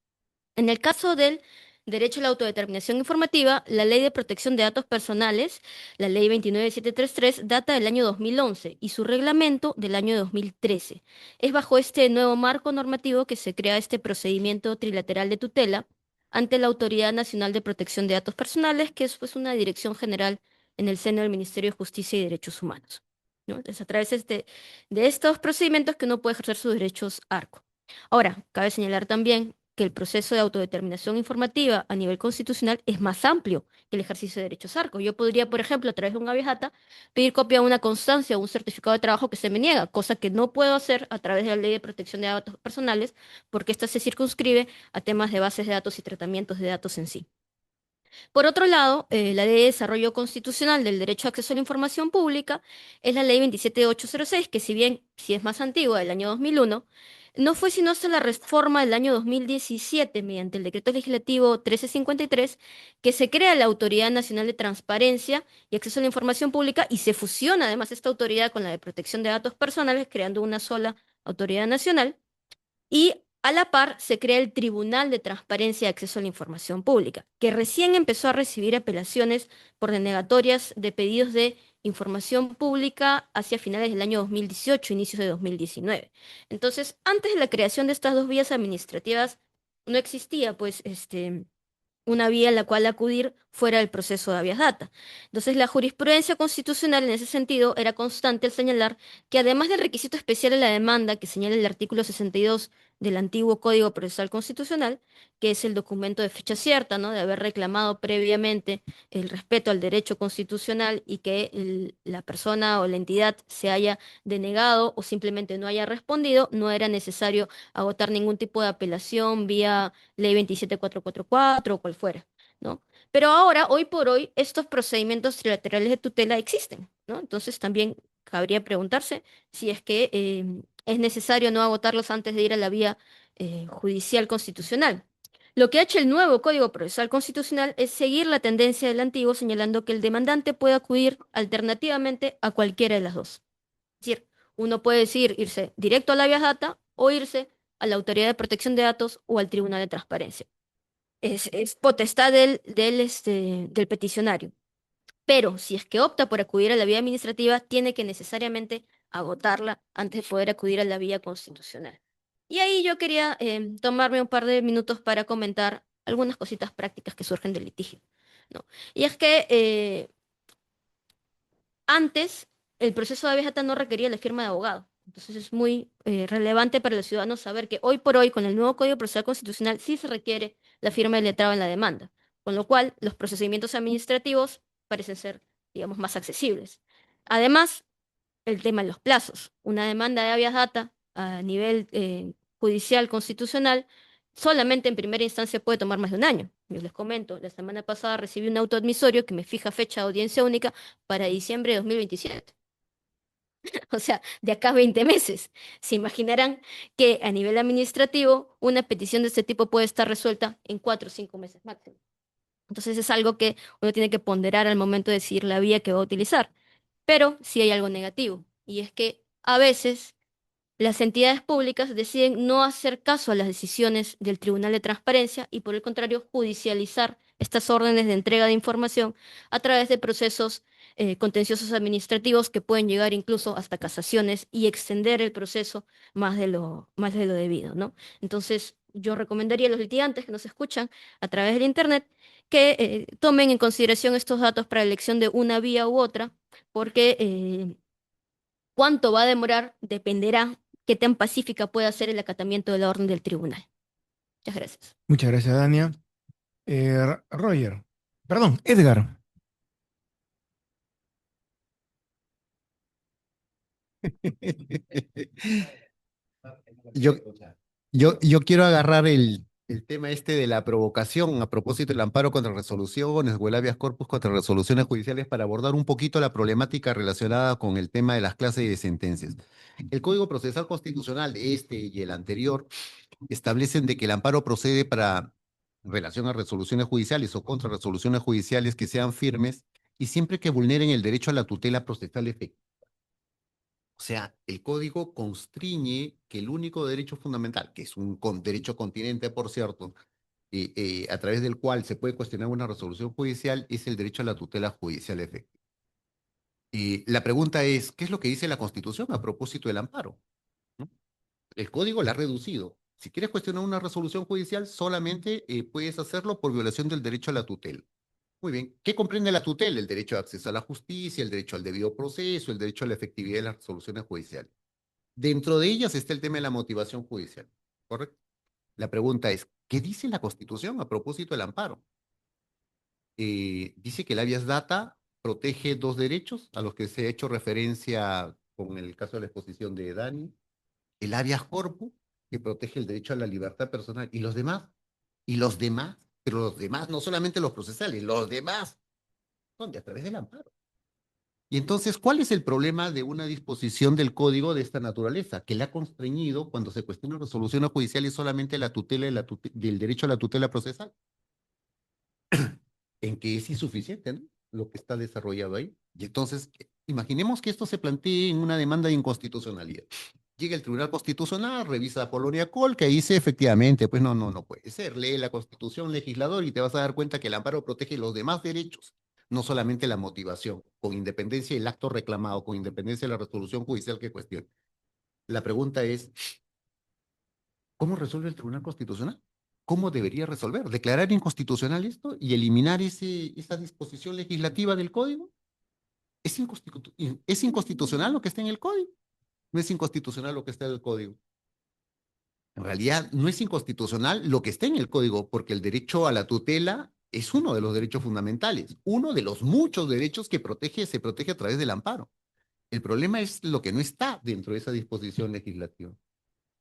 [SPEAKER 6] En el caso del derecho a la autodeterminación informativa, la Ley de Protección de Datos Personales, la Ley 29733, data del año 2011 y su reglamento del año 2013. Es bajo este nuevo marco normativo que se crea este procedimiento trilateral de tutela ante la Autoridad Nacional de Protección de Datos Personales, que es pues una dirección general en el seno del Ministerio de Justicia y Derechos Humanos, ¿no? Entonces, a través de estos procedimientos que uno puede ejercer sus derechos ARCO. Ahora, cabe señalar también que el proceso de autodeterminación informativa a nivel constitucional es más amplio que el ejercicio de derechos ARCO. Yo podría, por ejemplo, a través de un habeas data, pedir copia de una constancia o un certificado de trabajo que se me niega, cosa que no puedo hacer a través de la Ley de Protección de Datos Personales, porque esta se circunscribe a temas de bases de datos y tratamientos de datos en sí. Por otro lado, la Ley de Desarrollo Constitucional del Derecho a Acceso a la Información Pública es la Ley 27806, que si bien sí es más antigua, del año 2001, no fue sino hasta la reforma del año 2017, mediante el Decreto Legislativo 1353, que se crea la Autoridad Nacional de Transparencia y Acceso a la Información Pública y se fusiona además esta autoridad con la de Protección de Datos Personales, creando una sola autoridad nacional. Y a la par se crea el Tribunal de Transparencia y Acceso a la Información Pública, que recién empezó a recibir apelaciones por denegatorias de pedidos de información pública hacia finales del año 2018, inicios de 2019. Entonces, antes de la creación de estas dos vías administrativas, no existía, pues, una vía a la cual acudir fuera del proceso de habeas data. Entonces, la jurisprudencia constitucional en ese sentido era constante al señalar que además del requisito especial de la demanda que señala el artículo 62 del antiguo Código Procesal Constitucional, que es el documento de fecha cierta, ¿no?, de haber reclamado previamente el respeto al derecho constitucional y que la persona o la entidad se haya denegado o simplemente no haya respondido, no era necesario agotar ningún tipo de apelación vía Ley 27444 o cual fuera, ¿no? Pero ahora, hoy por hoy, estos procedimientos trilaterales de tutela existen, ¿no? Entonces también cabría preguntarse si es que es necesario no agotarlos antes de ir a la vía judicial constitucional. Lo que ha hecho el nuevo Código Procesal Constitucional es seguir la tendencia del antiguo, señalando que el demandante puede acudir alternativamente a cualquiera de las dos. Es decir, uno puede decidir irse directo a la habeas data o irse a la Autoridad de Protección de Datos o al Tribunal de Transparencia. Es potestad del peticionario. Pero si es que opta por acudir a la vía administrativa, tiene que necesariamente agotarla antes de poder acudir a la vía constitucional. Y ahí yo quería tomarme un par de minutos para comentar algunas cositas prácticas que surgen del litigio, ¿no? Y es que antes el proceso de habeas data no requería la firma de abogado. Entonces es muy relevante para los ciudadanos saber que hoy por hoy, con el nuevo Código Procesal Constitucional, sí se requiere la firma del letrado en la demanda, con lo cual los procedimientos administrativos parecen ser, digamos, más accesibles. Además, el tema de los plazos. Una demanda de habeas data a nivel judicial constitucional solamente en primera instancia puede tomar más de un año. Yo les comento, la semana pasada recibí un auto admisorio que me fija fecha de audiencia única para diciembre de 2027. O sea, de acá a 20 meses. Se imaginarán que a nivel administrativo una petición de este tipo puede estar resuelta en 4 o 5 meses máximo. Entonces es algo que uno tiene que ponderar al momento de decidir la vía que va a utilizar. Pero sí hay algo negativo, y es que a veces las entidades públicas deciden no hacer caso a las decisiones del Tribunal de Transparencia y por el contrario judicializar estas órdenes de entrega de información a través de procesos contenciosos administrativos que pueden llegar incluso hasta casaciones y extender el proceso más de lo debido, ¿no? Entonces, yo recomendaría a los litigantes que nos escuchan a través del Internet que tomen en consideración estos datos para la elección de una vía u otra, porque cuánto va a demorar dependerá qué tan pacífica pueda ser el acatamiento de la orden del tribunal. Muchas gracias.
[SPEAKER 2] Muchas gracias, Dania. Roger, perdón, Edgar.
[SPEAKER 7] Yo, yo quiero agarrar el tema este de la provocación a propósito del amparo contra resoluciones o el habeas corpus contra resoluciones judiciales para abordar un poquito la problemática relacionada con el tema de las clases de sentencias. El Código Procesal Constitucional, este y el anterior, establecen de que el amparo procede para en relación a resoluciones judiciales o contra resoluciones judiciales que sean firmes y siempre que vulneren el derecho a la tutela procesal efectiva. O sea, el código constriñe que el único derecho fundamental, que es un derecho continente, por cierto, a través del cual se puede cuestionar una resolución judicial, es el derecho a la tutela judicial efectiva. La pregunta es, ¿qué es lo que dice la Constitución a propósito del amparo? ¿No? El código la ha reducido. Si quieres cuestionar una resolución judicial, solamente puedes hacerlo por violación del derecho a la tutela. Muy bien. ¿Qué comprende la tutela? El derecho de acceso a la justicia, el derecho al debido proceso, el derecho a la efectividad de las resoluciones judiciales. Dentro de ellas está el tema de la motivación judicial, ¿correcto? La pregunta es, ¿qué dice la Constitución a propósito del amparo? Dice que el habeas data protege dos derechos a los que se ha hecho referencia con el caso de la exposición de Dani, el habeas corpus, que protege el derecho a la libertad personal, y los demás, pero los demás, no solamente los procesales, los demás, son de a través del amparo. Y entonces, ¿cuál es el problema de una disposición del código de esta naturaleza? Que le ha constreñido, cuando se cuestionan resoluciones judiciales, solamente la tutela del derecho a la tutela procesal. En que es insuficiente, ¿no? Lo que está desarrollado ahí. Y entonces, imaginemos que esto se plantee en una demanda de inconstitucionalidad. Llega el Tribunal Constitucional, revisa a Polonia Col, que dice efectivamente, pues no puede ser. Lee la Constitución, legislador, y te vas a dar cuenta que el amparo protege los demás derechos, no solamente la motivación, con independencia del acto reclamado, con independencia de la resolución judicial que cuestione. La pregunta es, ¿cómo resuelve el Tribunal Constitucional? ¿Cómo debería resolver? ¿Declarar inconstitucional esto y eliminar esa disposición legislativa del código? ¿Es inconstitucional lo que está en el código? No es inconstitucional lo que está en el código. En realidad, no es inconstitucional lo que está en el código, porque el derecho a la tutela es uno de los derechos fundamentales, uno de los muchos derechos que se protege a través del amparo. El problema es lo que no está dentro de esa disposición legislativa.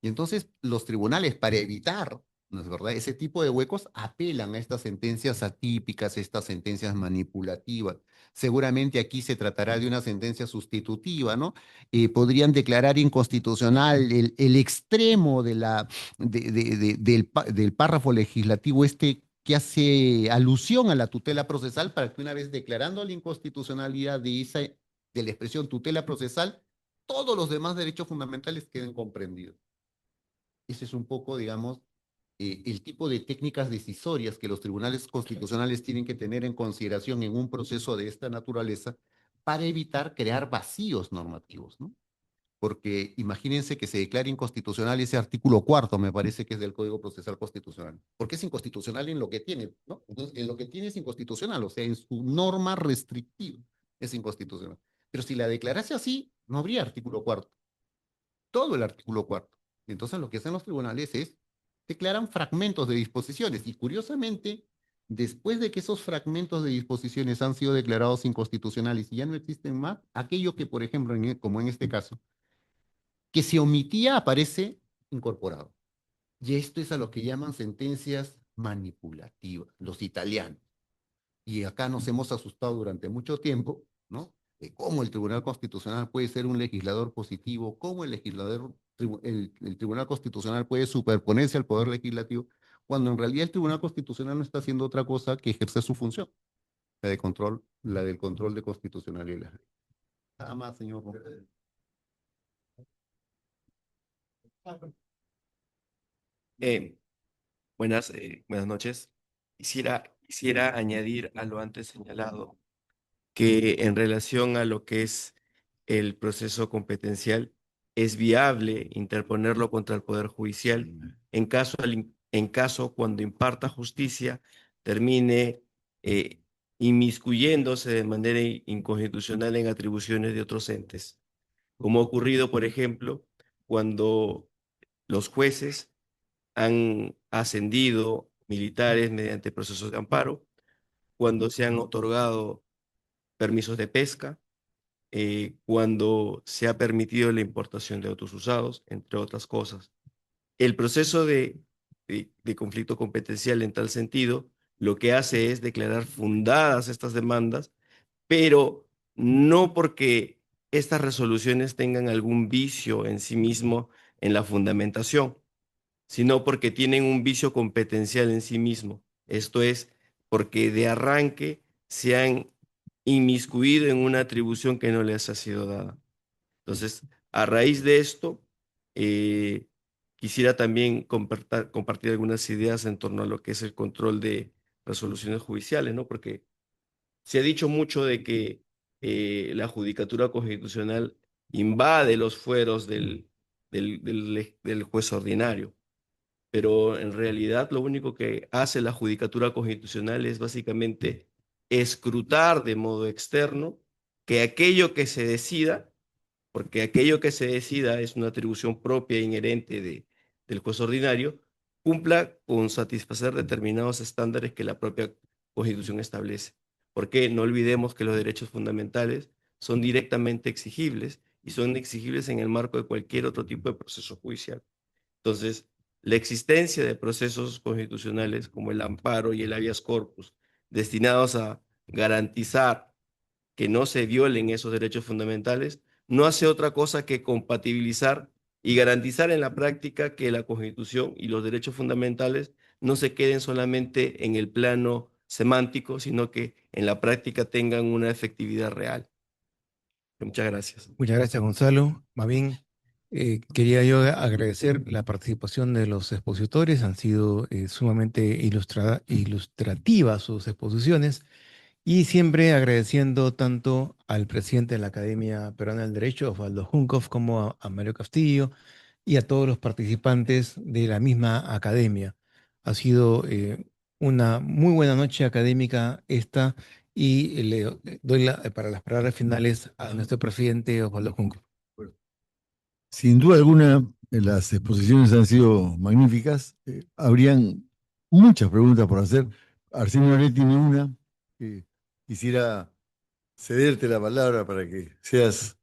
[SPEAKER 7] Y entonces los tribunales, para evitar ¿no es verdad? Ese tipo de huecos apelan a estas sentencias atípicas, estas sentencias manipulativas. Seguramente aquí se tratará de una sentencia sustitutiva, ¿no? Podrían declarar inconstitucional el extremo del párrafo legislativo este que hace alusión a la tutela procesal para que una vez declarando la inconstitucionalidad de la expresión tutela procesal, todos los demás derechos fundamentales queden comprendidos. Ese es un poco, digamos, el tipo de técnicas decisorias que los tribunales constitucionales tienen que tener en consideración en un proceso de esta naturaleza para evitar crear vacíos normativos, ¿no? Porque imagínense que se declare inconstitucional ese artículo 4, me parece que es del Código Procesal Constitucional, porque es inconstitucional en lo que tiene, ¿no? Entonces, en lo que tiene es inconstitucional, o sea, en su norma restrictiva es inconstitucional. Pero si la declarase así, no habría artículo 4, todo el artículo 4. Entonces, lo que hacen los tribunales es declaran fragmentos de disposiciones y curiosamente, después de que esos fragmentos de disposiciones han sido declarados inconstitucionales y ya no existen más, aquello que, por ejemplo, como en este caso, que se omitía aparece incorporado. Y esto es a lo que llaman sentencias manipulativas, los italianos. Y acá nos hemos asustado durante mucho tiempo, ¿no? De cómo el Tribunal Constitucional puede ser un legislador positivo, cómo el Tribunal Constitucional puede superponerse al Poder Legislativo, cuando en realidad el Tribunal Constitucional no está haciendo otra cosa que ejercer su función, la del control de constitucionalidad de las leyes. Nada más, señor.
[SPEAKER 8] Buenas noches. Quisiera añadir a lo antes señalado que en relación a lo que es el proceso competencial, es viable interponerlo contra el Poder Judicial en caso cuando imparta justicia termine inmiscuyéndose de manera inconstitucional en atribuciones de otros entes, como ha ocurrido, por ejemplo, cuando los jueces han ascendido militares mediante procesos de amparo, cuando se han otorgado permisos de pesca, cuando se ha permitido la importación de autos usados, entre otras cosas. El proceso de conflicto competencial en tal sentido, lo que hace es declarar fundadas estas demandas, pero no porque estas resoluciones tengan algún vicio en sí mismo en la fundamentación, sino porque tienen un vicio competencial en sí mismo. Esto es, porque de arranque se han inmiscuido en una atribución que no les ha sido dada. Entonces, a raíz de esto, quisiera también compartir algunas ideas en torno a lo que es el control de resoluciones judiciales, ¿no? Porque se ha dicho mucho de que la Judicatura Constitucional invade los fueros del juez ordinario, pero en realidad lo único que hace la Judicatura Constitucional es básicamente escrutar de modo externo que aquello que se decida, porque aquello que se decida es una atribución propia e inherente del juez ordinario, cumpla con satisfacer determinados estándares que la propia Constitución establece. Porque no olvidemos que los derechos fundamentales son directamente exigibles y son exigibles en el marco de cualquier otro tipo de proceso judicial. Entonces, la existencia de procesos constitucionales como el amparo y el habeas corpus, destinados a garantizar que no se violen esos derechos fundamentales, no hace otra cosa que compatibilizar y garantizar en la práctica que la Constitución y los derechos fundamentales no se queden solamente en el plano semántico, sino que en la práctica tengan una efectividad real. Muchas gracias.
[SPEAKER 2] Muchas gracias, Gonzalo. Más bien, quería yo agradecer la participación de los expositores. Han sido sumamente ilustrativas sus exposiciones. Y siempre agradeciendo tanto al presidente de la Academia Peruana del Derecho, Osvaldo Juncoff, como a Mario Castillo y a todos los participantes de la misma academia. Ha sido una muy buena noche académica esta y le doy para las palabras finales a nuestro presidente Osvaldo Juncoff.
[SPEAKER 1] Sin duda alguna, las exposiciones han sido magníficas. Habrían muchas preguntas por hacer. Arsenio Oré tiene una. Quisiera cederte la palabra para que seas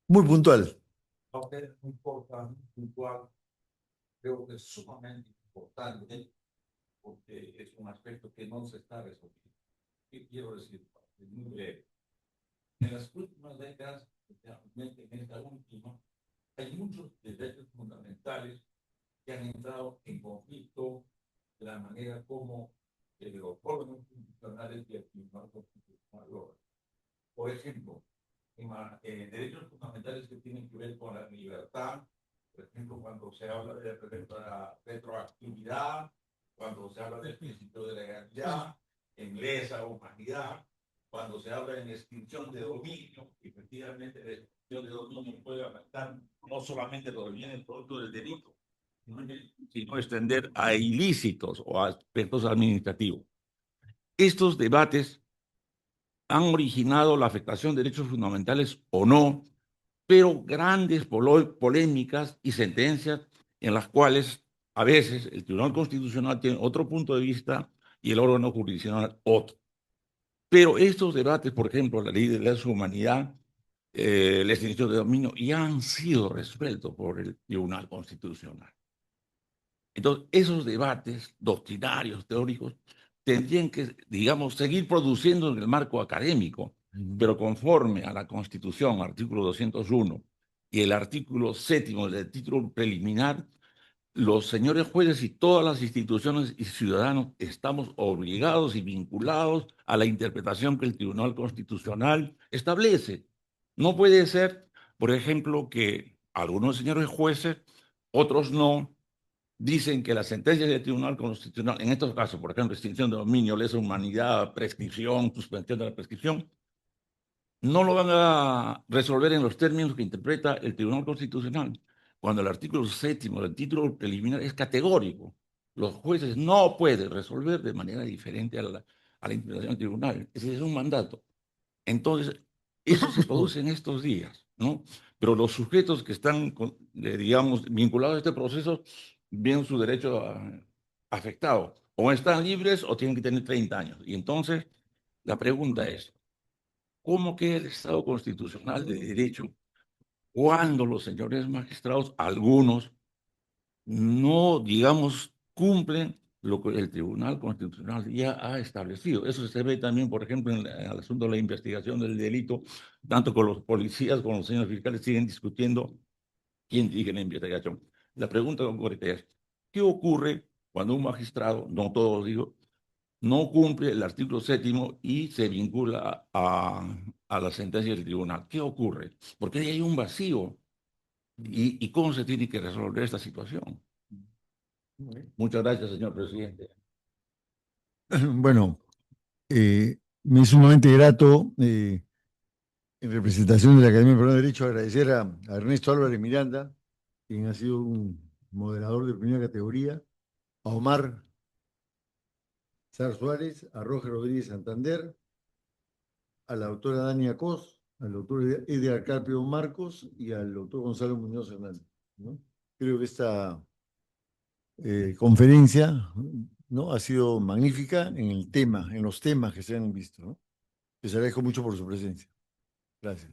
[SPEAKER 1] muy puntual.
[SPEAKER 9] Aunque no importa puntual, creo que es sumamente importante porque es un aspecto que no se está resolviendo. ¿Qué quiero decir? Es muy breve. En las últimas décadas, especialmente en esta última, hay muchos derechos fundamentales que han entrado en conflicto de la manera como los órganos constitucionales y el Tribunal Constitucional lo hacen. Por ejemplo, en derechos fundamentales que tienen que ver con la libertad, por ejemplo, cuando se habla de la retroactividad, cuando se habla del principio de legalidad, en lesa humanidad, cuando se habla en extinción de dominio, efectivamente la extinción de dominio puede afectar no solamente los bienes producto del delito, sino extender a ilícitos o a aspectos administrativos. Estos debates han originado la afectación de derechos fundamentales o no, pero grandes polémicas y sentencias en las cuales a veces el Tribunal Constitucional tiene otro punto de vista y el órgano jurisdiccional otro. Pero estos debates, por ejemplo, la ley de la humanidad, la extinción de dominio, ya han sido resueltos por el Tribunal Constitucional. Entonces, esos debates doctrinarios, teóricos, tendrían que, digamos, seguir produciendo en el marco académico, pero conforme a la Constitución, artículo 201, y el artículo 7º del título preliminar, los señores jueces y todas las instituciones y ciudadanos estamos obligados y vinculados a la interpretación que el Tribunal Constitucional establece. No puede ser, por ejemplo, que algunos señores jueces, otros no, dicen que las sentencias del Tribunal Constitucional, en estos casos, por ejemplo, extinción de dominio, lesa humanidad, prescripción, suspensión de la prescripción, no lo van a resolver en los términos que interpreta el Tribunal Constitucional, cuando el artículo 7º del título preliminar es categórico. Los jueces no pueden resolver de manera diferente a la interpretación del tribunal. Ese es un mandato. Entonces, eso se produce en estos días, ¿no? Pero los sujetos que están, digamos, vinculados a este proceso, ven su derecho afectado. O están libres o tienen que tener 30 años. Y entonces, la pregunta es, ¿cómo queda el Estado constitucional de derecho cuando los señores magistrados, algunos, no, digamos, cumplen lo que el Tribunal Constitucional ya ha establecido? Eso se ve también, por ejemplo, en el asunto de la investigación del delito, tanto con los policías como los señores fiscales siguen discutiendo quién dirige la investigación. La pregunta concreta es, ¿qué ocurre cuando un magistrado, no todos digo, no cumple el artículo 7º y se vincula a la sentencia del tribunal? ¿Qué ocurre? Porque ahí hay un vacío. ¿Y cómo se tiene que resolver esta situación? Muchas gracias, señor presidente.
[SPEAKER 1] Bueno, me es sumamente grato, en representación de la Academia Peruana de Derecho, agradecer a Ernesto Álvarez Miranda, quien ha sido un moderador de primera categoría, a Omar Sar Suárez, a Roger Rodríguez Santander, a la doctora Dania Cos, al doctor Edgar Carpio Marcos y al doctor Gonzalo Muñoz Hernández, ¿no? Creo que esta conferencia, ¿no?, ha sido magnífica en el tema, en los temas que se han visto, ¿no? Les agradezco mucho por su presencia. Gracias.